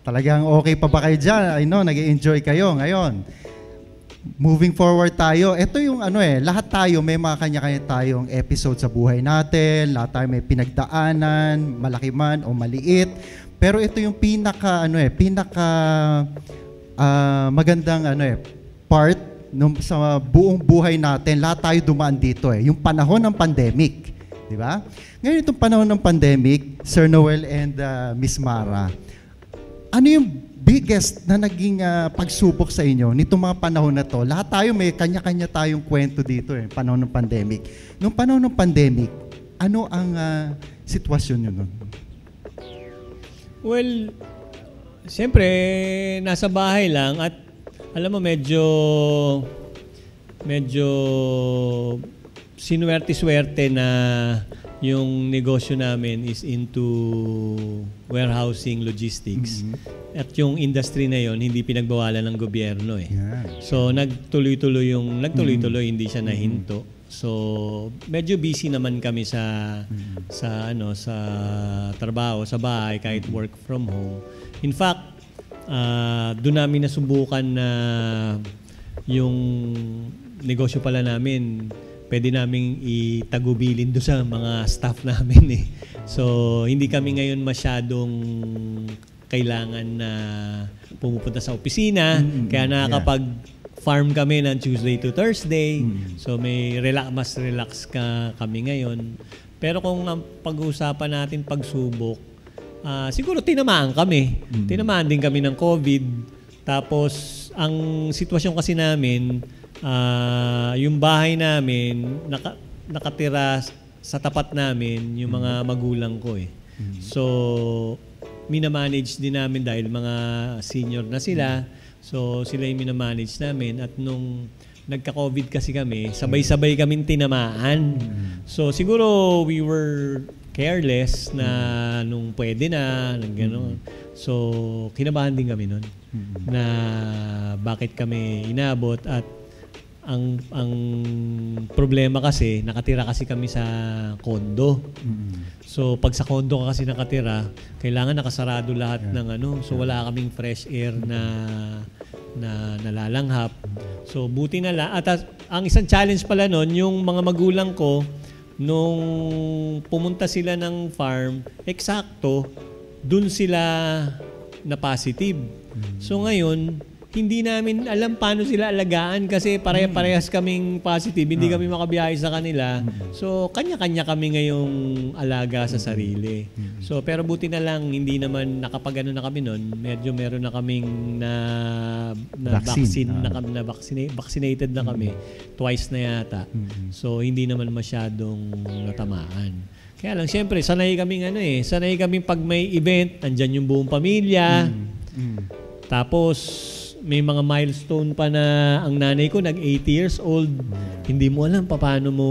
Talagang okay pa ba kayo dyan? Nag-i-enjoy kayo ngayon. Moving forward tayo, ito yung lahat tayo may mga kanya-kanya tayong episode sa buhay natin, lahat tayo may pinagdaanan, malaki man o maliit. Pero ito yung pinaka magandang part sa buong buhay natin. Lahat tayo dumaan dito yung panahon ng pandemic, di ba? Ngayon itong panahon ng pandemic, Sir Noel and Miss Mara, ano yung biggest na naging pagsubok sa inyo nitong mga panahon na to? Lahat tayo may kanya-kanya tayong kwento dito panahon ng pandemic. Nung panahon ng pandemic, ano ang sitwasyon nyo nun? Well, siyempre, nasa bahay lang at alam mo medyo sinuwerte-swerte na yung negosyo namin is into warehousing, logistics. At yung industry na yon hindi pinagbawalan ng gobyerno So nagtuloy-tuloy, hindi siya nahinto. So medyo busy naman kami sa trabaho, sa bahay, kahit work from home. In fact, doon namin nasubukan na yung negosyo pala namin pwede naming itagubilin doon sa mga staff namin So, hindi kami ngayon masyadong kailangan na pumupunta sa opisina. Kaya nakakapag-farm kami ng Tuesday to Thursday. So, mas relax kami ngayon. Pero kung ang pag-uusapan natin pagsubok, siguro tinamaan kami. Tinamaan din kami ng COVID. Tapos, ang sitwasyon kasi namin, yung bahay namin, nakatira sa tapat namin yung mga magulang ko So, minamanage din namin dahil mga senior na sila. So sila yung minamanage namin at nung nagka-COVID kasi kami, sabay-sabay kaming tinamaan. So siguro we were careless na nung pwede na, nang gano'n. So kinabahan din kami nun na bakit kami inabot at ang problema kasi, nakatira kasi kami sa kondo. So pag sa kondo ka kasi nakatira, kailangan nakasarado lahat ng ano. So wala kaming fresh air na nalalanghap. So buti na lang. At ang isang challenge pala nun, yung mga magulang ko, nung pumunta sila ng farm, eksakto, dun sila na positive. So ngayon, hindi namin alam paano sila alagaan kasi parehas kaming positive. Hindi kami makabiyahe sa kanila. So, kanya-kanya kami ngayong alaga sa sarili. So, pero buti na lang, hindi naman nakapag-ano na kami nun. Medyo meron na kaming vaccinated na kami. Twice na yata. So, hindi naman masyadong natamaan. Kaya lang, syempre, sanay kaming pag may event, andyan yung buong pamilya. Tapos, may mga milestone pa na ang nanay ko nag 80 years old. Hindi mo alam paano mo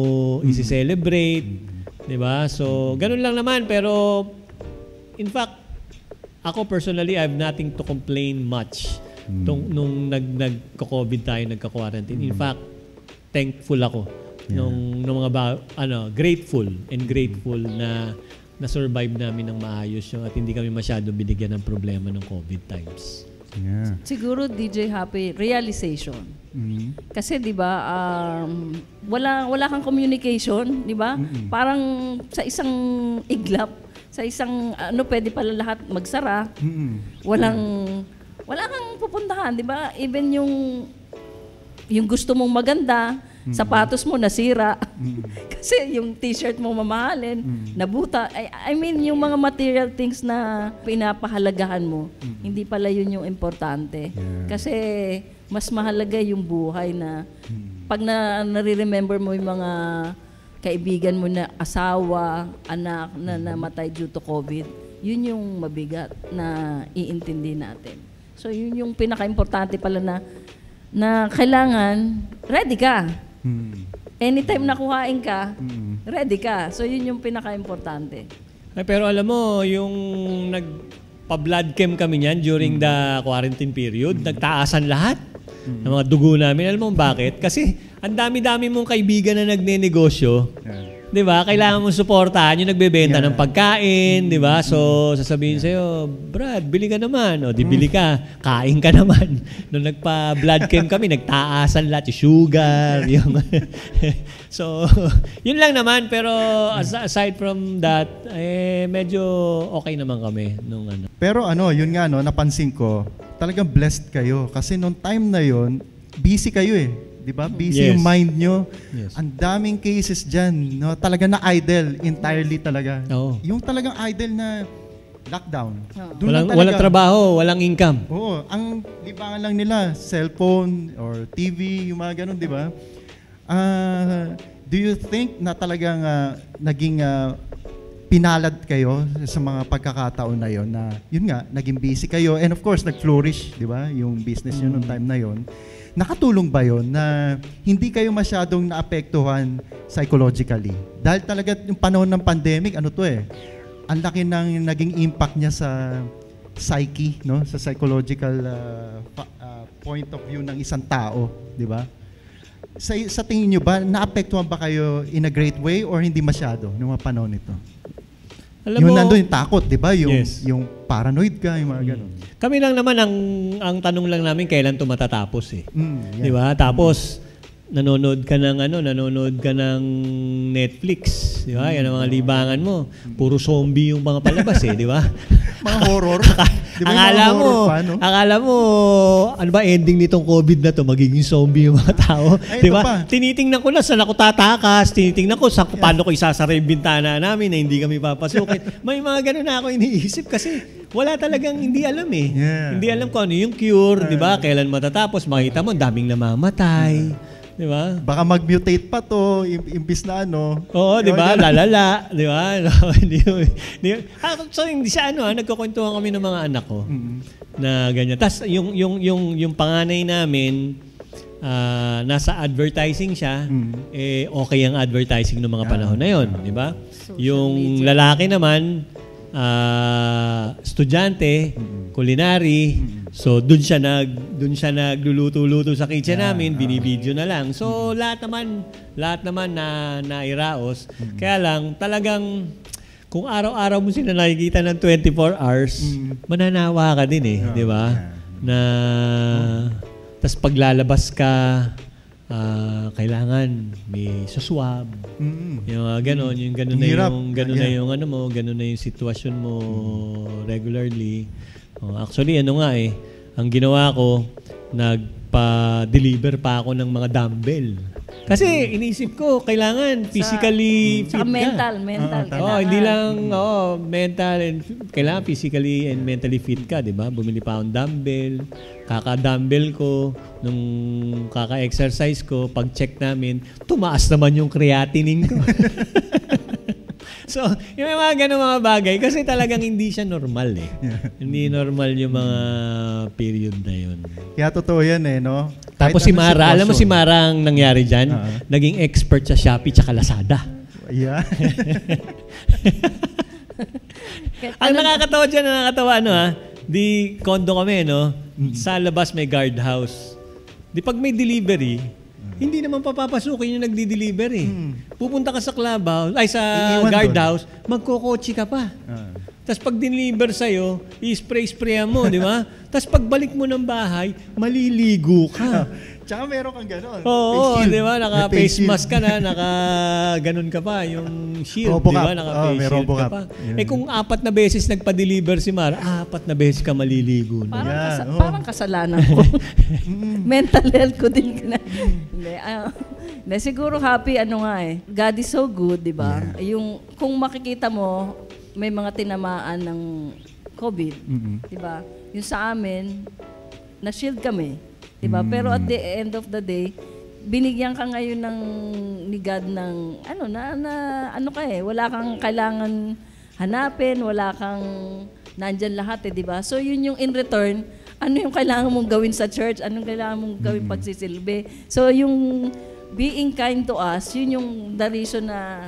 isi-celebrate. Diba? So, ganun lang naman. Pero, in fact, ako personally, I have nothing to complain much nung nagko-COVID tayo, nagka-quarantine. In fact, thankful ako. Nung mga grateful na na-survive namin ng maayos yung at hindi kami masyado binigyan ng problema ng COVID times. Yeah. Siguro DJ Happy, realization. Kasi 'di ba, wala kang communication, 'di ba? Parang sa isang iglap, sa isang pwede pala lahat magsara. Wala kang pupuntahan, 'di ba? Even yung gusto mong maganda, sapatos mo nasira. Kasi yung t-shirt mo mamahalin, nabuta. I mean, yung mga material things na pinapahalagahan mo, hindi pala yun yung importante. Kasi mas mahalaga yung buhay na pag nare-remember mo yung mga kaibigan mo na asawa, anak na namatay due to COVID, yun yung mabigat na iintindi natin. So yun yung pinaka-importante pala na kailangan ready ka. Anytime nakuhain ka, ready ka. So yun yung pinaka-importante. Pero alam mo, yung nagpa-blood chem kami niyan during the quarantine period, nagtaasan lahat ng mga dugo namin. Alam mo bakit? Kasi ang dami-dami mong kaibigan na nagnenegosyo. Di ba? Kailangan mong suportahan yung nagbebenta ng pagkain, di ba? So, sasabihin sa'yo, Brad, bili ka naman. O, di bili ka. Kain ka naman. Nung nagpa-blood chem kami, nagtaasan lahat yung sugar. So, yun lang naman. Pero aside from that, medyo okay naman kami. Pero yun nga, napansin ko, talagang blessed kayo. Kasi nung time na yun, busy kayo eh. Diba? Busy yung mind nyo. Ang daming cases dyan. Talaga na idle. Entirely talaga. Yung talagang idle na lockdown. Walang trabaho, walang income. Oo. Ang libangan lang nila, cellphone or TV, yung mga ganun, di ba? Do you think na talagang naging pinalad kayo sa mga pagkakataon na yon na yun nga, naging busy kayo and of course, nag-flourish, di ba? Yung business nyo noong time na yon. Nakatulong ba yon na hindi kayo masyadong naapektuhan psychologically? Dahil talaga yung panahon ng pandemic, ang laki ng naging impact niya sa psyche, no? Sa psychological point of view ng isang tao, di ba? Sa tingin nyo ba, naapektuhan ba kayo in a great way or hindi masyado noong mga panahon nito? Yung nandun yung takot, di ba? Yung paranoid ka, yung mga ganun. Kami lang naman, ang tanong lang namin, kailan ito matatapos eh. Di ba? Tapos, nanonood ka ng Netflix, di ba? Yan ang mga libangan mo. Puro zombie yung mga palabas eh, di ba? Mga horror. Akala mo, ano ba ending nitong COVID na to? Magiging zombie yung mga tao. Di ba? Tinitingnan ko na saan ako tatakas, tinitingnan ko sa paano ko isasara yung bintana namin na hindi kami papasukin. May mga ganun na ako iniisip kasi wala talagang hindi alam eh. Hindi alam kung ano yung cure, di ba? Kailan matatapos. Makita mo, daming namamatay. Di ba? Baka mag-mutate pa to, imbis na ano. Oo, di ba? Lalala, di ba? So, hindi siya nagkukwentuhan kami ng mga anak ko na ganyan. Tapos, yung panganay namin, nasa advertising siya, okay ang advertising ng mga panahon na yon, di ba? Yung lalaki naman, estudyante, culinary, so doon siya nagluluto-luto sa kitchen namin, binibideo na lang. So lahat naman na nairaos. Kaya lang talagang kung araw-araw mo sila nakikita ng 24 hours, mananawa ka din di ba? Na tas paglalabas ka, kailangan may suswab. Yung gano'n, gano'n na yung sitwasyon mo regularly. Actually, ang ginawa ko, nagpa-deliver pa ako ng mga dumbbell. Kasi iniisip ko, kailangan physically fit ka. Mental. Hindi lang mental and kailangan physically and mentally fit ka, di ba? Bumili pa akong dumbbell. Kaka-dumbbell ko, nung kaka-exercise ko, pag-check namin, tumaas naman yung creatinine ko. So, yung mga ganun mga bagay, kasi talagang hindi siya normal Hindi normal yung mga period na yun. Kaya totoo yan no? Tapos si Mara, alam mo si Mara ang nangyari dyan? Naging expert sa Shopee tsaka Lazada. Yeah. Ang nakakatawa dyan, di condo kami, sa labas may guardhouse. Di pag may delivery, hindi naman papapasukin yung nagdi-deliver Pupunta ka sa clubhouse, sa guardhouse, magkokotse ka pa. Tapos pag deliver sa'yo, i-spray-sprayan mo, di ba? Tapos pagbalik mo ng bahay, maliligo ka. Tsaka meron kang gano'n. Oo, di ba? Naka-face mask ka na, naka-ganon ka pa, yung shield, di ba? Naka-face shield ka pa. Kung 4 na beses nagpa-deliver si Mara, 4 na beses ka maliligo na. Parang kasalanan ko. Mental health ko din. Siguro happy, God is so good, di ba? Yung, kung makikita mo, may mga tinamaan ng COVID, di ba? Yung sa amin, na-shield kami. Diba? Pero at the end of the day, binigyan ka ngayon ni God ng, wala kang kailangan hanapin, wala kang nandyan lahat, diba? So yun yung in return, ano yung kailangan mong gawin sa church, anong kailangan mong gawin pagsisilbi. So yung being kind to us, yun yung the reason na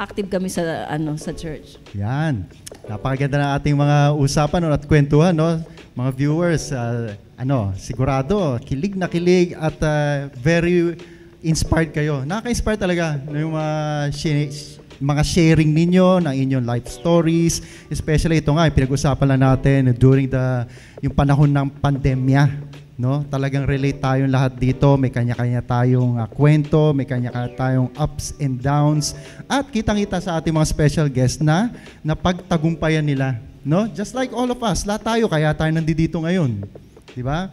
active kami sa church. Yan. Napakaganda ng ating mga usapan at kwentuhan, mga viewers. Sigurado, kilig na kilig at very inspired kayo. Nakaka-inspire talaga yung mga sharing ninyo ng inyong life stories. Especially ito pinag-usapan lang natin during yung panahon ng pandemya. Talagang relate tayong lahat dito. May kanya-kanya tayong kwento, may kanya-kanya tayong ups and downs. At kitang-kita sa ating mga special guests na pagtagumpayan nila. Just like all of us, lahat tayo, kaya tayo nandito ngayon. Diba?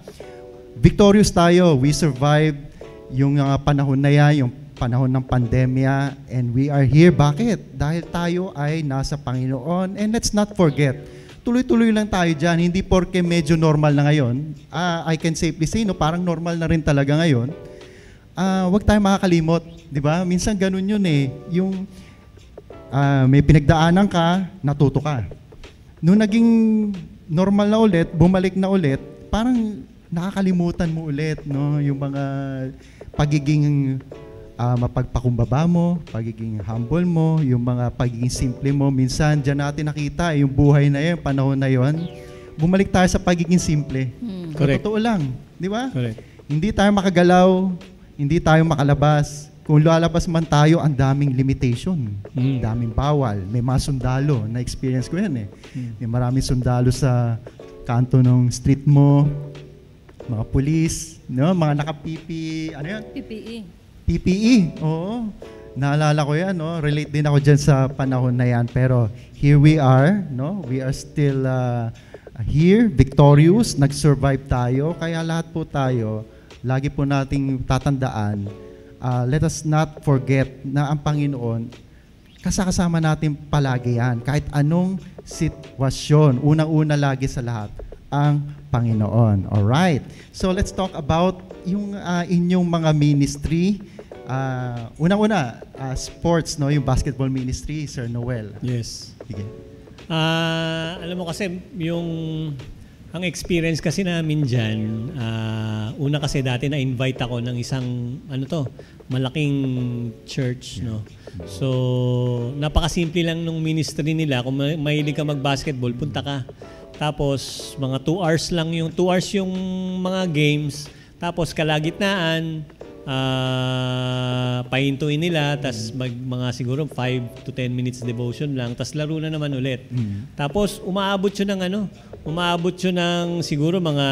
Victorious tayo. We survived yung panahon na yan, yung panahon ng pandemya, and we are here. Bakit? Dahil tayo ay nasa Panginoon. And let's not forget, tuloy-tuloy lang tayo dyan. Hindi porke medyo normal na ngayon. I can safely say, parang normal na rin talaga ngayon. Huwag tayo makakalimot. Diba? Minsan ganun yun yung may pinagdaanan ka, natuto ka. Nung naging normal na ulit, bumalik na ulit, parang nakakalimutan mo ulit, yung mga pagiging mapagpakumbaba mo, pagiging humble mo, yung mga pagiging simple mo. Minsan, dyan natin nakita, yung buhay na yun, panahon na yun, bumalik tayo sa pagiging simple. Correct. Totoo lang, di ba? Correct. Hindi tayo makagalaw, hindi tayo makalabas. Kung lalabas man tayo, ang daming limitation, daming bawal. May mga sundalo, na-experience ko yan May maraming sundalo sa kanto ng street mo, mga pulis, mga naka-PPE, PPE, oo. Naalala ko yan, relate din ako dyan sa panahon na yan. Pero here we are, we are still here, victorious, nag-survive tayo. Kaya lahat po tayo, lagi po nating tatandaan, let us not forget na ang Panginoon, kasama natin palagi yan. Kahit anong sitwasyon, unang-una lagi sa lahat, ang Panginoon. Alright. So let's talk about yung inyong mga ministry. Unang-una, sports, no? Yung basketball ministry, Sir Noel. Yes. Sige. Alam mo kasi, ang experience kasi namin dyan, una kasi dati na-invite ako ng isang, malaking church, no? So, napakasimple lang nung ministry nila. Kung mahilig ka mag-basketball, punta ka. Tapos, mga 2 hours lang 2 hours yung mga games. Tapos, kalagitnaan, pahintuin nila, tas mga siguro 5 to 10 minutes devotion lang, tas laro na naman ulit. Tapos umaabot yun ng siguro mga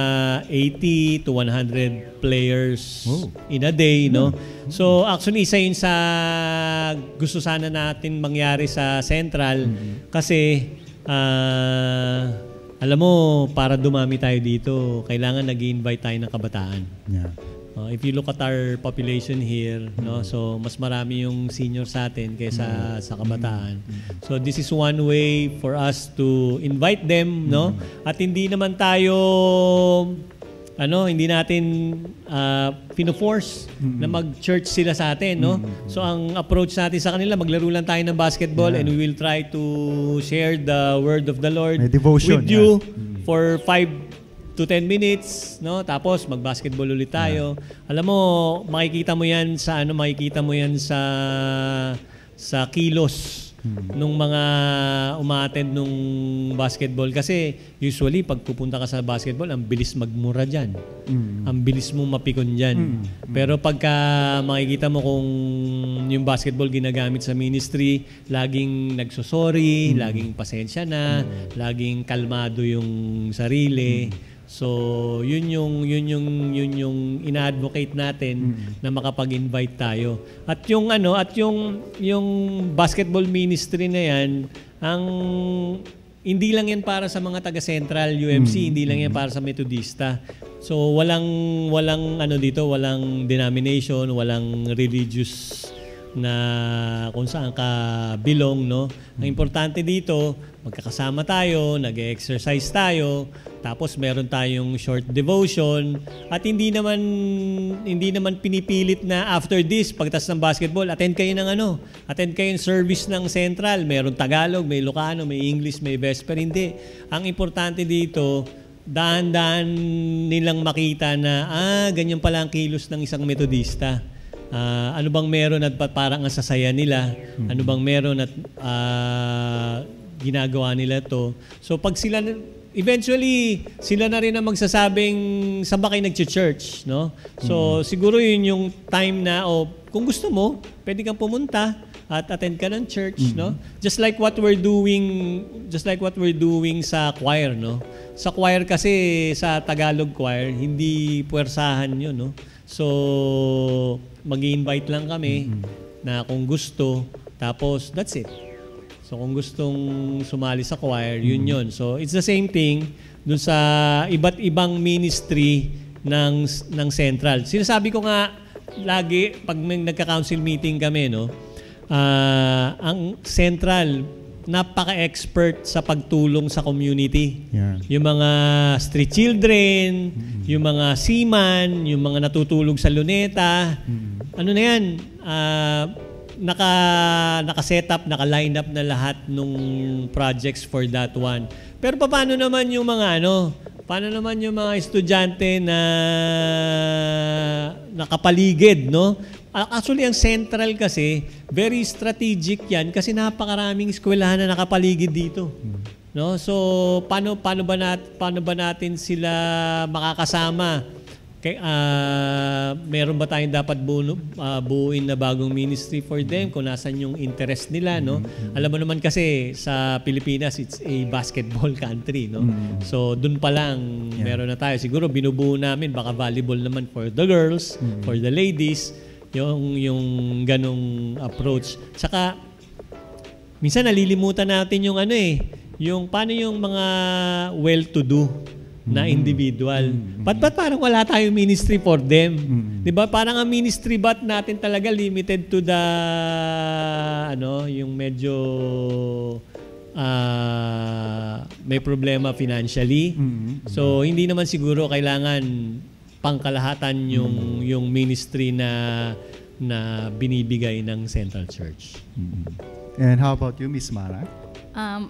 80 to 100 players in a day, no? So actually isa yun sa gusto sana natin mangyari sa Central kasi alam mo, para dumami tayo dito, kailangan nag-i-invite tayo ng kabataan. Yeah. If you look at our population here, no, so mas marami yung senior sa atin kaysa sa kabataan. So this is one way for us to invite them, no? At hindi naman tayo hindi natin pino-force na mag-church sila sa atin, no? So ang approach natin sa kanila, maglaro lang tayo ng basketball and we will try to share the word of the Lord with you for 5 to 10 minutes, no? Tapos mag-basketball ulit tayo. Alam mo, makikita mo 'yan sa kilos nung mga umaattend nung basketball kasi usually pag pupunta ka sa basketball, ang bilis magmura diyan. Ang bilis mo mapikon diyan. Pero pagka makikita mo kung yung basketball ginagamit sa ministry, laging nagsosorry, laging pasensya na, laging kalmado yung sarili. So, yun yung ina-advocate natin na makapag-invite tayo. At yung basketball ministry na yan, hindi lang yan para sa mga taga-Central UMC, hindi lang yan para sa Metodista. So, walang denomination, walang religious na kung saan ka belong, no? Ang importante dito, magkakasama tayo, nag-exercise tayo, tapos meron tayong short devotion at hindi naman pinipilit na after this, pagtas ng basketball, attend kayo ng service ng Central. Meron Tagalog, may Ilocano, may English, may Vesper. Hindi. Ang importante dito, dahan-dahan nilang makita na ganyan pala ang kilos ng isang Metodista. Ano bang meron at parang ang sasaya nila? Ano bang meron at ginagawa nila to? So pag sila, eventually, sila na rin ang magsasabing saan ba kayo nag-church, no? So siguro yun yung time na, kung gusto mo, pwede kang pumunta at attend ka ng church, no? Just like what we're doing sa choir, no? Sa choir kasi, sa Tagalog choir, hindi puwersahan yun, no? So, mag-i-invite lang kami na kung gusto, tapos that's it. So, kung gustong sumali sa choir, yun. So, it's the same thing dun sa iba't ibang ministry ng Central. Sinasabi ko nga lagi, pag nagka-council meeting kami, no, ang Central, napaka-expert sa pagtulong sa community. Yeah. Yung mga street children, yung mga seaman, yung mga natutulog sa luneta, ano na yan, naka-set up, naka-line up na lahat nung projects for that one. Pero paano naman yung mga estudyante na nakapaligid, no? Actually, ang Central kasi, very strategic yan kasi napakaraming eskwelahan na nakapaligid dito. No? So, paano ba natin sila makakasama? Meron ba tayong dapat buuin na bagong ministry for them kung nasan yung interest nila, no? Alam mo naman kasi sa Pilipinas, it's a basketball country, no? So, dun pa lang meron na tayo. Siguro binubuo namin, baka volleyball naman for the girls, for the ladies, yung ganong approach. Saka minsan nalilimutan natin yung yung paano yung mga well-to-do na individual. Ba't parang wala tayong ministry for them? 'Di ba? Parang ang ministry ba't natin talaga limited to the yung medyo may problema financially. So hindi naman siguro kailangan pangkalahatan yung ministry na binibigay ng Central Church. And how about you, Miss Mara?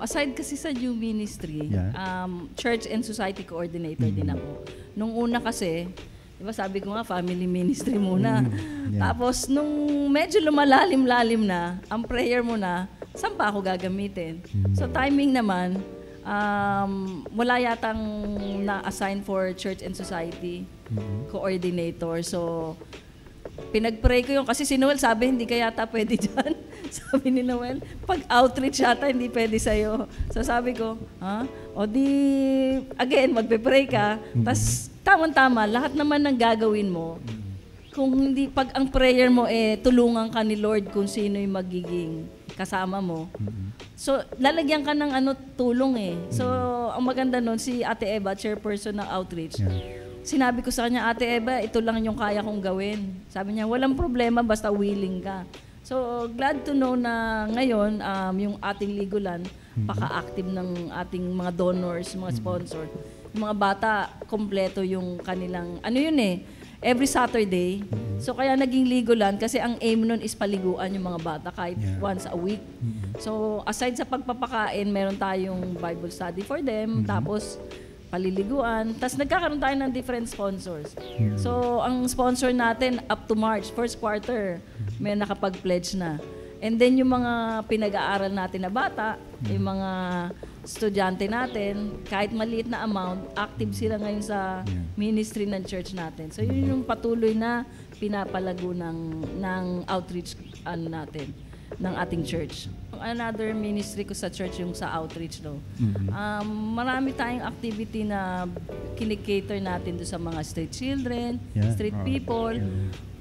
Aside kasi sa new ministry, Yeah. church and society coordinator din ako. Nung una kasi, di ba sabi ko nga, family ministry muna. Yeah. Tapos nung medyo lumalalim-lalim na, ang prayer mo na, saan pa ako gagamitin? So timing naman, wala yatang na-assign for church and society coordinator. So, pinag-pray ko yun. Kasi si Noel sabi, hindi ka yata pwede dyan. Sabi ni Noel, pag outreach yata, hindi pwede sa'yo. So sabi ko, o di, again, magpe-pray ka. Tas tama-tama, lahat naman ng gagawin mo, kung hindi, pag ang prayer mo tulungan ka ni Lord kung sino yung magiging kasama mo. So, lalagyan ka ng tulong So, ang maganda nun, si Ate Eva, chairperson ng outreach, sinabi ko sa kanya, Ate Eva, ito lang yung kaya kong gawin. Sabi niya, walang problema, basta willing ka. So, glad to know na ngayon, yung ating Legoland, paka-active ng ating mga donors, mga sponsor. Yung mga bata, kompleto yung kanilang, every Saturday. So, kaya naging Legoland kasi ang aim nun is paliguan yung mga bata kahit once a week. So, aside sa pagpapakain, meron tayong Bible study for them, tapos paliliguan. Tapos nagkakaroon tayo ng different sponsors. So, ang sponsor natin up to March, first quarter, may nakapag-pledge na. And then yung mga pinag-aaral natin na bata, yung mga estudyante natin, kahit maliit na amount, active sila ngayon sa ministry ng church natin. So, yun yung patuloy na pinapalago ng outreach natin, ng ating church. Another ministry ko sa church yung sa outreach, no. Marami tayong activity na kinikater natin do sa mga street children, street people.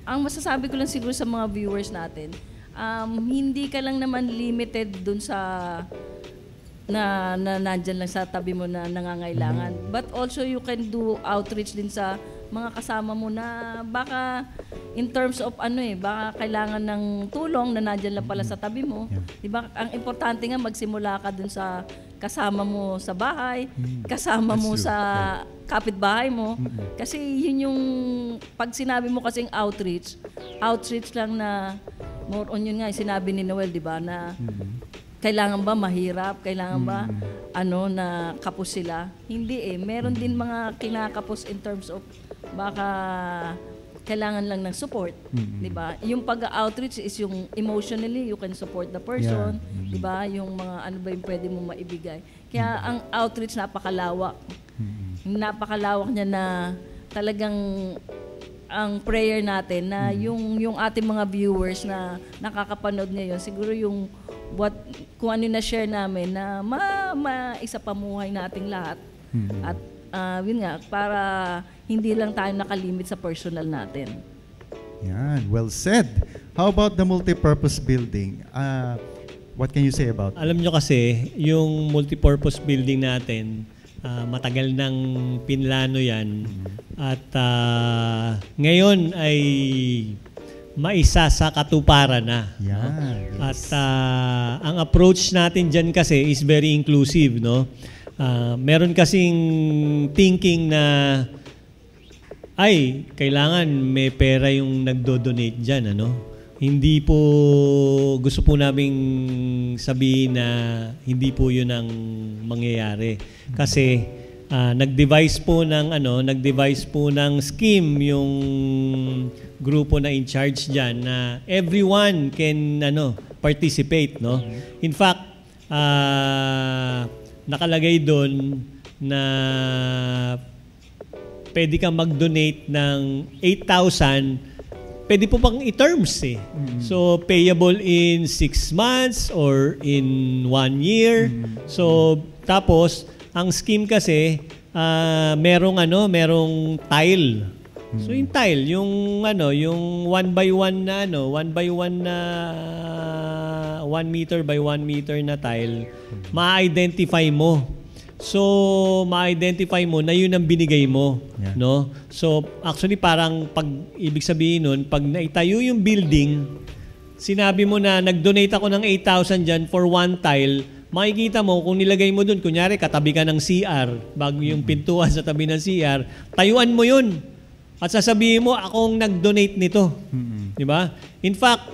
Ang masasabi ko lang siguro sa mga viewers natin, hindi ka lang naman limited dun sa na nandyan lang sa tabi mo na nangangailangan. But also you can do outreach din sa mga kasama mo na baka in terms of baka kailangan ng tulong na nandyan lang pala sa tabi mo. Diba? Ang importante nga magsimula ka dun sa kasama mo sa bahay, kasama mo sa kapitbahay mo. Kasi yun yung pag sinabi mo kasing outreach lang na more on yun nga sinabi ni Noel, di ba, na kailangan ba mahirap, kailangan ba na kapos sila? Hindi meron din mga kinakapos in terms of baka kailangan lang ng support, di ba? Yung pag-outreach is yung emotionally you can support the person, di ba? Yung mga ano ba yung pwede mo maibigay. Kaya ang outreach napakalawak. Napakalawak niya na talagang ang prayer natin na yung ating mga viewers na nakakapanood ngayon, siguro yung kung ano na share namin na maisapamuhay nating lahat. At yun nga, para hindi lang tayo nakalimit sa personal natin. Yan, well said. How about the multipurpose building? What can you say about it? Alam nyo kasi, yung multipurpose building natin, matagal nang pinlano yan. At ngayon ay maisa sa katuparan na. Yeah, no? At ang approach natin dyan kasi is very inclusive. No? Meron kasing thinking na kailangan may pera yung nagdo-donate dyan. Hindi po, gusto po naming sabihin na hindi po yun ang mangyayari. Kasi nag-devise po ng scheme yung grupo na in charge diyan na everyone can participate, no. In fact, nakalagay doon na pwede kang mag-donate ng 8,000. Pwede po pang i-terms So, payable in 6 months or in 1 year. So, tapos, ang scheme kasi, merong tile. So, yung tile, yung 1 by 1 na 1 by 1 na 1 meter by 1 meter na tile, ma-identify mo. So, ma-identify mo na yun ang binigay mo, no? So, actually parang ibig sabihin nun, pag naitayo yung building, sinabi mo na nag-donate ako ng 8,000 dyan for one tile, makikita mo kung nilagay mo dun, kunyari katabi ka ng CR, bago yung pintuan sa tabi ng CR, tayuan mo yun. At sasabihin mo, akong nag-donate nito. Di ba? In fact,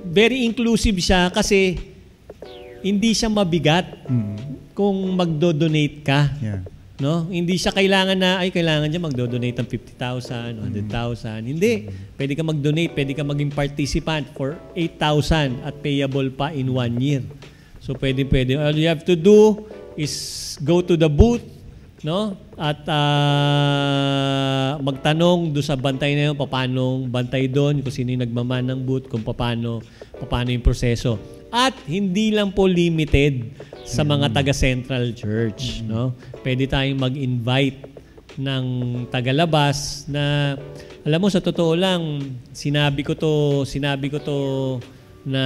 very inclusive siya kasi hindi siya mabigat kung magdo-donate ka. Yeah. No? Hindi siya kailangan na, kailangan niya magdo-donate ng 50,000, 100,000. Hindi. Pwede ka mag-donate, pwede ka maging participant for 8,000 at payable pa in 1 year. So, pwede. All you have to do is go to the booth, no? At magtanong do sa bantay na yun, paano bantay doon, kung sino yung nagmaman ng booth, kung paano yung proseso. At hindi lang po limited sa mga taga-Central Church, no? Pwede tayong mag-invite ng tagalabas na, alam mo, sa totoo lang, sinabi ko to na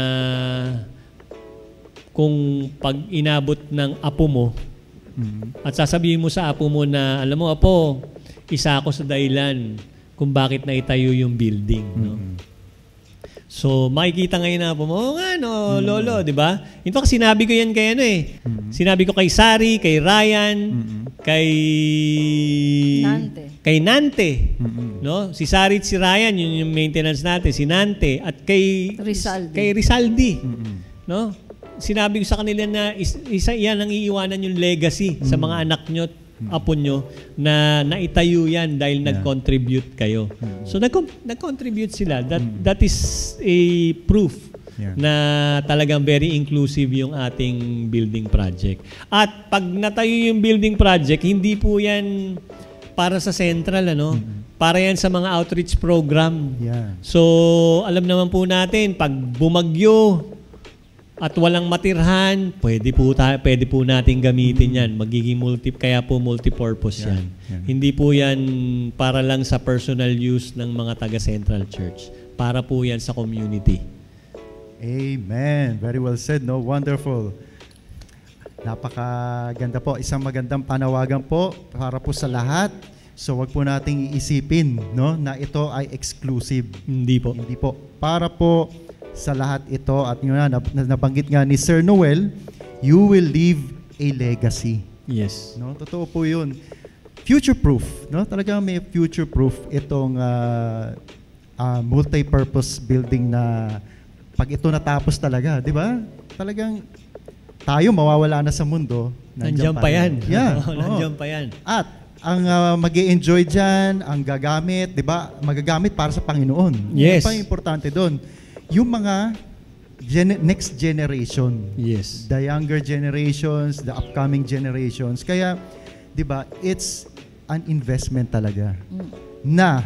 kung pag inabot ng apo mo, at sasabihin mo sa apo mo na, alam mo, apo, isa ako sa dahilan kung bakit naitayo yung building, no? So, makikita ngayon na po mo, lolo, di ba? In fact, sinabi ko yan kay Sinabi ko kay Sari, kay Ryan, kay Nante. No? Si Sari at si Ryan, yun yung maintenance natin. Si Nante at kay Rizaldi. No? Sinabi ko sa kanila na isa yan ang iiwanan yung legacy sa mga anak nyo, apo nyo, na naitayo yan dahil nag-contribute kayo. So, nag-contribute sila. That is a proof na talagang very inclusive yung ating building project. At pag natayo yung building project, hindi po yan para sa central, para yan sa mga outreach program. So, alam naman po natin, pag bumagyo at walang matirhan, pwede po natin gamitin yan. Magiging kaya po multipurpose yan. Hindi po yan para lang sa personal use ng mga taga-Central Church. Para po yan sa community. Amen. Very well said, no? Wonderful. Napakaganda po. Isang magandang panawagan po para po sa lahat. So, wag po nating iisipin, no, na ito ay exclusive. Hindi po. Hindi po. Para po sa lahat ito, at yun na, nabanggit nga ni Sir Noel, you will leave a legacy. Yes. No, totoo po yun. Future-proof, no? Talagang may future-proof itong multi-purpose building na pag ito natapos talaga, di ba? Talagang tayo mawawala na sa mundo. Nandiyan pa yan. Yeah. Nandiyan pa yan. At ang mag-i-enjoy dyan, ang gagamit, di ba? Magagamit para sa Panginoon. Yes. Yan pa yung importante doon. Yung mga next generation. Yes. The younger generations, the upcoming generations. Kaya, di ba, it's an investment talaga na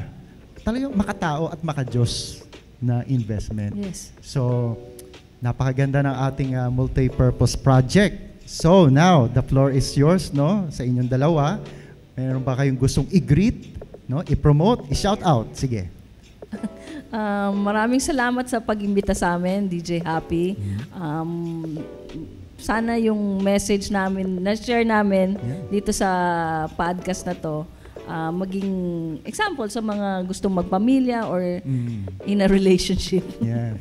talagang makatao at makadiyos na investment. Yes. So, napakaganda ng ating multi-purpose project. So, now, the floor is yours, no? Sa inyong dalawa. Meron ba kayong gustong i-greet, no? I-promote, i-shout out? Sige. Maraming salamat sa pag-imbita sa amin, DJ Happy. Sana yung message namin, na-share namin dito sa podcast na to, maging example sa mga gustong magpamilya or in a relationship. Yeah.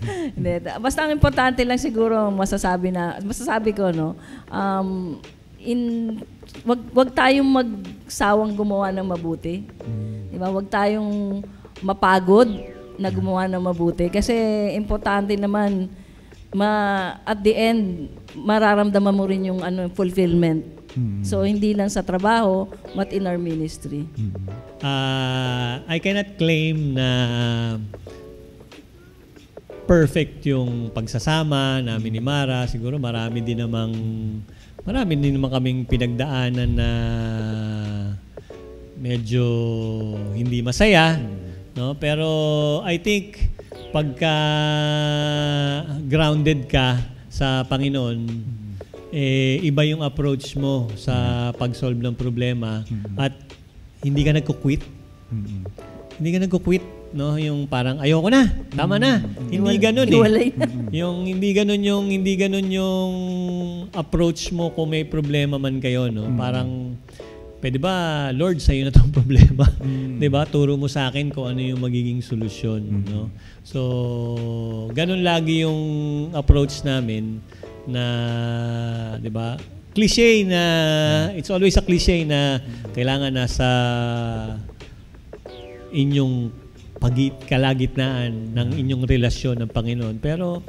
Basta ang importante lang siguro masasabi ko, no, wag tayong magsawang gumawa ng mabuti. Diba? Wag tayong mapagod na gumawa ng mabuti kasi importante naman at the end mararamdaman mo rin yung fulfillment. So hindi lang sa trabaho but in our ministry. I cannot claim na perfect yung pagsasama namin ni Mara. Siguro marami din naman kaming pinagdaanan na medyo hindi masaya, no? Pero I think pagka grounded ka sa Panginoon, iba yung approach mo sa pag-solve ng problema at hindi ka nagko-quit. Hindi ka nagko-quit, no? Yung parang ayoko na, tama na. Hindi ganoon yung hindi ganoon yung approach mo kung may problema man kayo, no? Parang pwede ba, Lord, sa'yo na itong problema? Di ba? Turo mo sa akin kung ano yung magiging solusyon. No? So, ganun lagi yung approach namin na, di ba? Cliche na, it's always a cliche na kailangan nasa inyong kalagitnaan ng inyong relasyon ng Panginoon. Pero,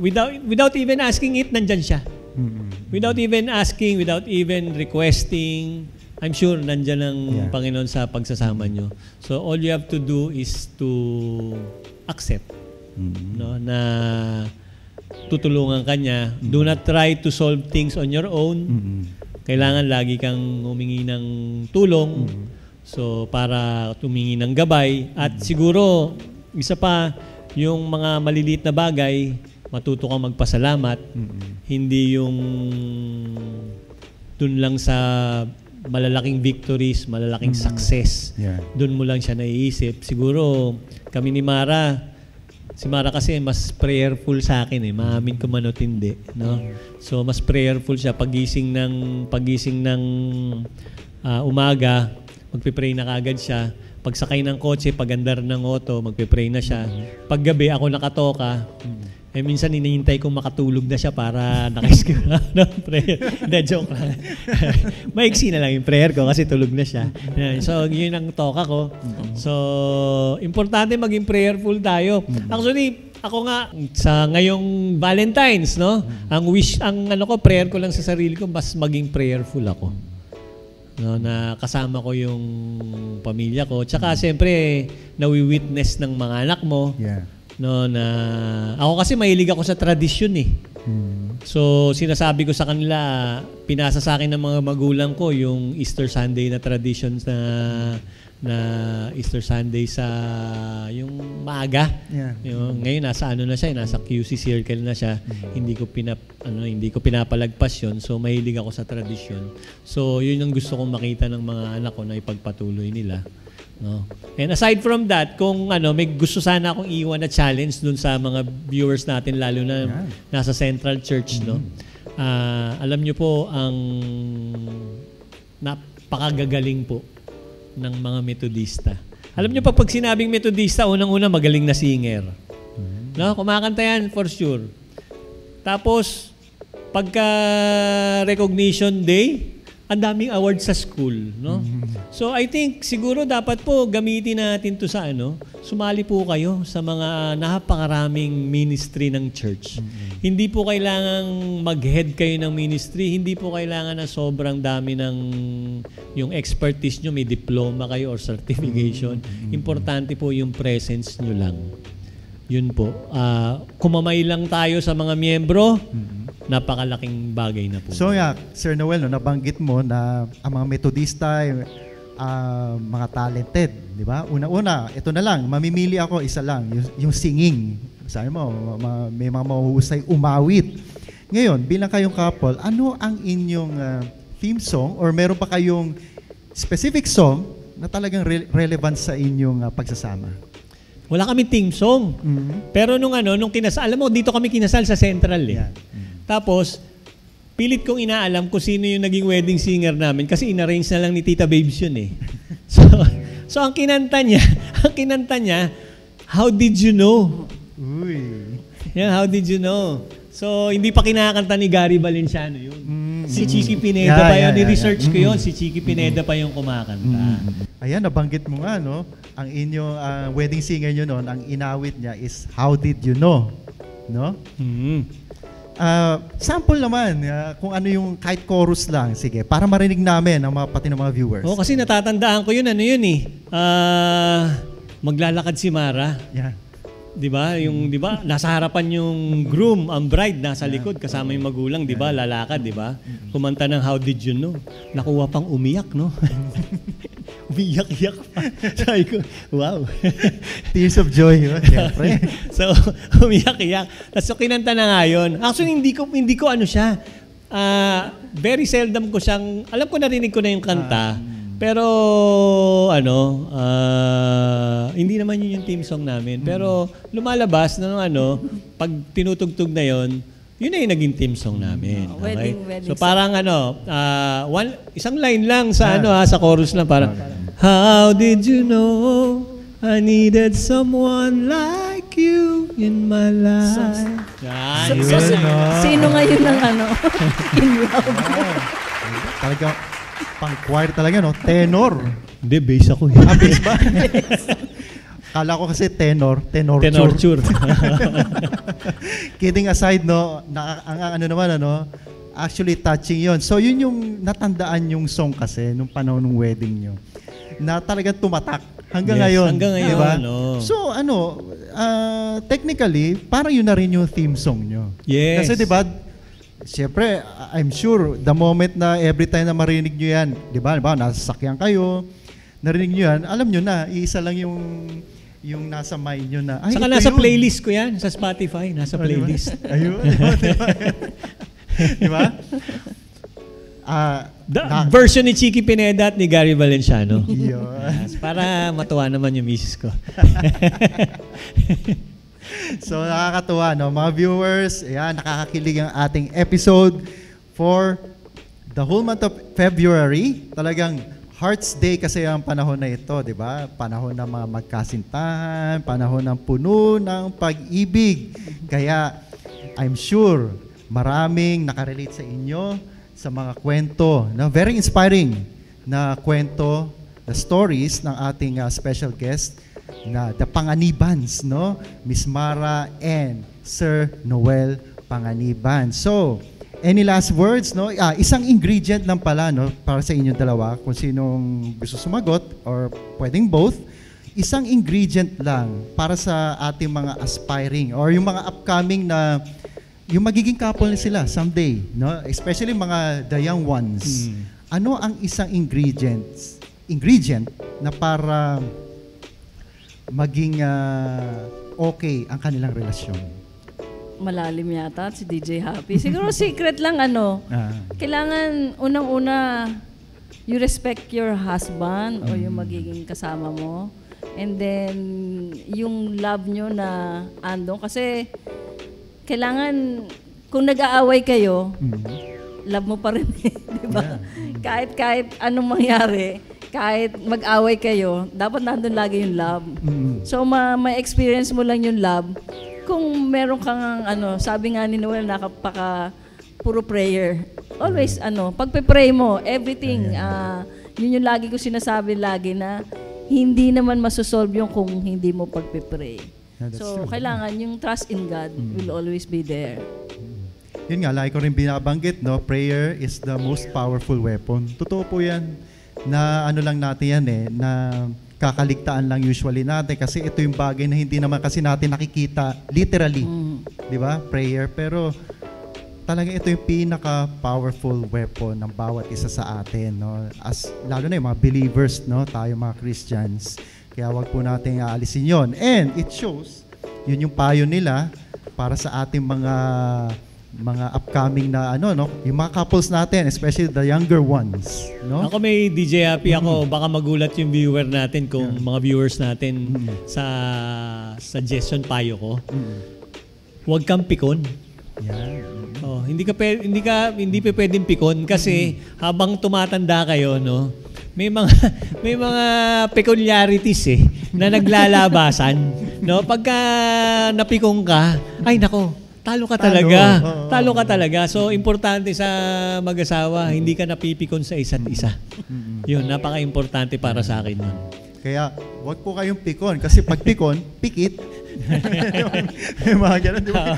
without even asking it, nandyan siya. Without even asking, without even requesting, I'm sure nandyan ang Panginoon sa pagsasama nyo. So all you have to do is to accept, no, na tutulungan ka niya. Do not try to solve things on your own. Kailangan lagi kang humingi ng tulong. So para tumingi ng gabay. At siguro, isa pa, yung mga maliliit na bagay, matuto kang magpasalamat. Hindi yung dun lang sa malalaking victories, malalaking success. Doon mo lang siya naiisip. Siguro, kami ni Mara, si Mara kasi mas prayerful sa akin eh. Maamin ko man o hindi. No? So, mas prayerful siya. Pagising ng umaga, magpipray na kagad siya. Pagsakay ng kotse, pagandar ng auto, magpipray na siya. Paggabi, ako nakatoka. Minsan hinihintay kong makatulog na siya para naka-skip na ng prayer. Hindi, joke lang. Maiksi na lang yung prayer ko kasi tulog na siya. So, yun ang toka ko. So, importante maging prayerful tayo. Actually, ako nga, sa ngayong Valentine's, no? Ang prayer ko lang sa sarili ko, mas maging prayerful ako. No, na kasama ko yung pamilya ko. Tsaka, siyempre, nawi-witness ng mga anak mo. No, na ako kasi mahilig ako sa tradisyon eh. So sinasabi ko sa kanila, pinasa sa akin ng mga magulang ko yung Easter Sunday na traditions na Easter Sunday sa yung maaga. Yung, ngayon nasa na siya, nasa QC circle na siya. Hindi ko pinapalagpas 'yon. So mahilig ako sa tradisyon. So yun ang gusto kong makita ng mga anak ko na ipagpatuloy nila. No. And aside from that, kung may gusto sana akong iwan na challenge dun sa mga viewers natin, lalo na nasa Central Church, no. Alam niyo po ang napakagagaling po ng mga Metodista. Alam niyo pag sinabing Metodista, unang-una magaling na singer. No, kumakanta yan for sure. Tapos pagka recognition day, ang daming awards sa school, no? So I think siguro dapat po gamitin natin 'to sa sumali po kayo sa mga napakaraming ministry ng church. Hindi po kailangang mag-head kayo ng ministry, hindi po kailangan na sobrang dami ng yung expertise nyo, may diploma kayo or certification. Importante po yung presence nyo lang. Yun po. Kumamay lang tayo sa mga miyembro, napakalaking bagay na po. So Sir Noel, nabanggit mo na ang mga Metodista, mga talented, di ba? Una-una, ito na lang, mamimili ako, isa lang, yung singing. Sabi mo, may mga mahuhusay umawit. Ngayon, bilang kayong couple, ano ang inyong theme song or meron pa kayong specific song na talagang relevant sa inyong pagsasama? Wala kami theme song. Pero nung kinasal, alam mo, dito kami kinasal sa Central eh. Tapos, pilit kong inaalam kung sino yung naging wedding singer namin kasi inarrange na lang ni Tita Babes yun eh. So ang kinanta niya, How Did You Know? Uy. Yeah, How Did You Know? So, hindi pa kinakanta ni Gary Valenciano yun. Si Chicky Pineda pa yun. Ni-research ko yun. Si Chicky Pineda pa yung kumakanta. Ayan, nabanggit mo nga, no? Ang inyong wedding singer nyo noon, ang inawit niya is How Did You Know? No? Sample naman, kung ano yung kahit chorus lang. Sige, para marinig namin pati ng mga viewers. Kasi natatandaan ko yun, maglalakad si Mara. Yeah. 'Di ba? Nasa harapan yung groom, ang bride nasa likod kasama yung magulang, 'di ba? Lalakad, 'di ba? Kumanta ng How Did You Know? Nakuha pang umiyak, no? Umiyak-iyak pa. Sabi ko, wow. Tears of joy, siyempre. So, umiyak-iyak. Tapos kinanta na nga yun. Actually, hindi ko siya. Very seldom ko siyang, alam ko narinig ko na yung kanta. Pero, hindi naman yun yung theme song namin. Pero, lumalabas na pag tinutugtog na yun, Yun na yung naging team song namin. Okay? Wedding So parang isang line lang sa sa chorus lang parang, how did you know I needed someone like you in my life? Yan. Sino ngayon ang in love? Talaga, pang-choir talaga, no? Tenor. Hindi, bass ako. Bass ba? Kala ko kasi tenor. Tenorture. Kidding aside, no? Actually touching yon. So, yun yung natandaan yung song kasi nung panahon ng wedding nyo. Na talagang tumatak hanggang ngayon. Hanggang ngayon, diba? no? So, technically, parang yun na rin yung theme song nyo. Yes. Kasi diba, siyempre, I'm sure, the moment na every time na marinig nyo yan, diba, nasa sasakyan kayo, narinig nyo yan, alam nyo na, iisa lang yung nasa mind nyo na, ay, saka ito nasa yun. playlist ko yan, sa Spotify, nasa playlist. Diba? Ayun, diba? Version ni Chicky Pineda at ni Gary Valenciano. Yes. Para matuwa naman yung misis ko. So nakakatuwa, no? Mga viewers, ayan, nakakakilig ang ating episode for the whole month of February. Talagang Hearts Day kasi ang panahon na ito, di ba? Panahon ng mga magkasintahan, panahon ng puno ng pag-ibig. Kaya I'm sure maraming nakarelate sa inyo sa mga kwento, na very inspiring na kwento, the stories ng ating special guest na the Panganibans, no? Miss Mara and Sir Noel Panganiban. So, any last words, no? Isang ingredient lang pala, no, para sa inyong dalawa, kung sinong gusto sumagot or pwedeng both. Isang ingredient lang para sa ating mga aspiring or yung mga upcoming na yung magiging couple na sila someday, no? Especially mga the young ones. Ano ang isang ingredient na para maging okay ang kanilang relasyon? Malalim yata si DJ Happy. Siguro secret lang kailangan unang-una you respect your husband o yung magiging kasama mo. And then yung love nyo na andong kasi kailangan, kung nag-aaway kayo, love mo pa rin, di ba? Yeah. Kahit anong mangyari, kahit mag-away kayo, dapat nandun lagi yung love. So, may experience mo lang yung love. Kung meron kang, sabi nga ni Noel, puro prayer. Always, pagpe-pray mo, everything, yun yung lagi ko sinasabi lagi na, hindi naman masosolve yung kung hindi mo pagpe-pray. So, kailangan yung trust in God will always be there. Yun nga, lagi ko rin binabanggit, no? Prayer is the most powerful weapon. Totoo po yan, na lang natin yan na kakaligtaan lang usually natin kasi ito yung bagay na hindi naman kasi natin nakikita literally. Di ba? Prayer. Pero talaga ito yung pinaka-powerful weapon ng bawat isa sa atin, no? Lalo na yung mga believers, no? Tayo mga Christians. Kaya wag po natin aalisin yon. And it shows, yun yung payo nila para sa ating mga upcoming na yung mga couples natin, especially the younger ones, no? Ako may DJ Happy ako, baka magulat yung viewer natin kung mga viewers natin sa suggestion payo ko. Huwag kang pikon. Hindi pa pwedeng pikon kasi habang tumatanda kayo, no? May mga peculiarities na naglalabasan, no? Pagka napikong ka, ay nako, talo ka talaga. Talo ka talaga. So importante sa mag-asawa, hindi ka napipikon sa isa't isa. Yun, napaka-importante para sa akin yun. Kaya wag po kayong pikon kasi pag pikon, pikit. Yung mga ganun, di ba?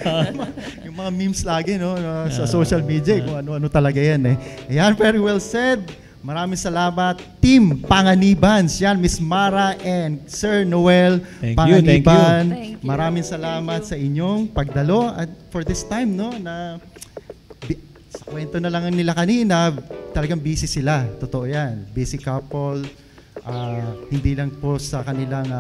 Yung mga memes lagi, no, sa social media, kung ano-ano talaga yan. Ayan, very well said. Maraming salamat, Team Panganibans. Yan, Miss Mara and Sir Noel Panganiban. Thank you. Maraming salamat sa inyong pagdalo at for this time, no, na sa kwento na lang nila kanina, talagang busy sila. Totoo yan. Busy couple. Hindi lang po sa kanilang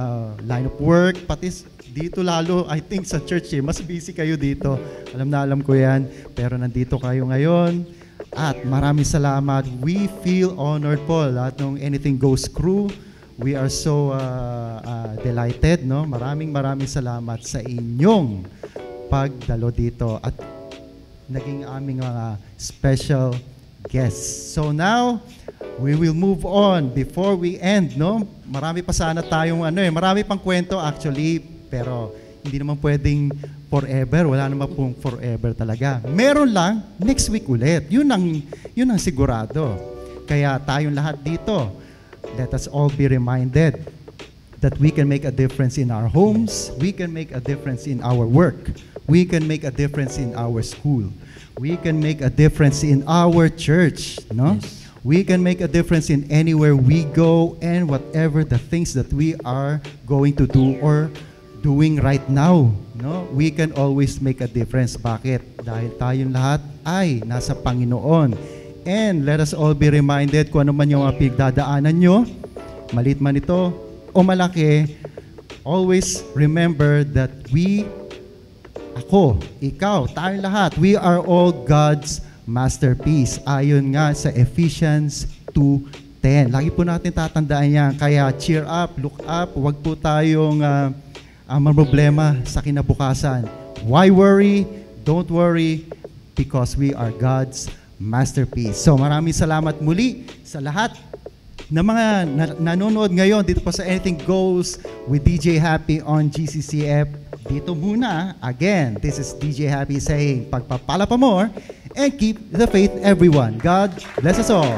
line of work, pati dito lalo, I think sa church, mas busy kayo dito. Alam ko yan. Pero nandito kayo ngayon. At maraming salamat. We feel honored po lahat ng Anything Goes crew. We are so delighted, no? Maraming salamat sa inyong pagdalo dito. At naging aming mga special guests. So now, we will move on before we end, no? Marami pa sana tayong marami pang kwento actually, pero hindi naman pwedeng forever. Wala naman pong forever talaga. Meron lang next week ulit. Yun ang sigurado. Kaya tayong lahat dito, let us all be reminded that we can make a difference in our homes, we can make a difference in our work, we can make a difference in our school, we can make a difference in our church, no? Yes. We can make a difference in anywhere we go and whatever the things that we are going to do or doing right now, no? We can always make a difference. Bakit? Dahil tayong lahat ay nasa Panginoon. And let us all be reminded kung ano man yung mga pinagdadaanan nyo, malit man ito o malaki, always remember that ako, ikaw, tayong lahat, we are all God's masterpiece. Ayon nga sa Ephesians 2:10. Lagi po natin tatandaan yan. Kaya cheer up, look up, huwag po tayong problema sa kinabukasan. Why worry? Don't worry because we are God's masterpiece. So maraming salamat muli sa lahat na mga nanonood ngayon dito pa sa Anything Goes with DJ Happy on GCCF. Dito muna. Again, this is DJ Happy saying, pagpapala pa more and keep the faith, everyone. God bless us all.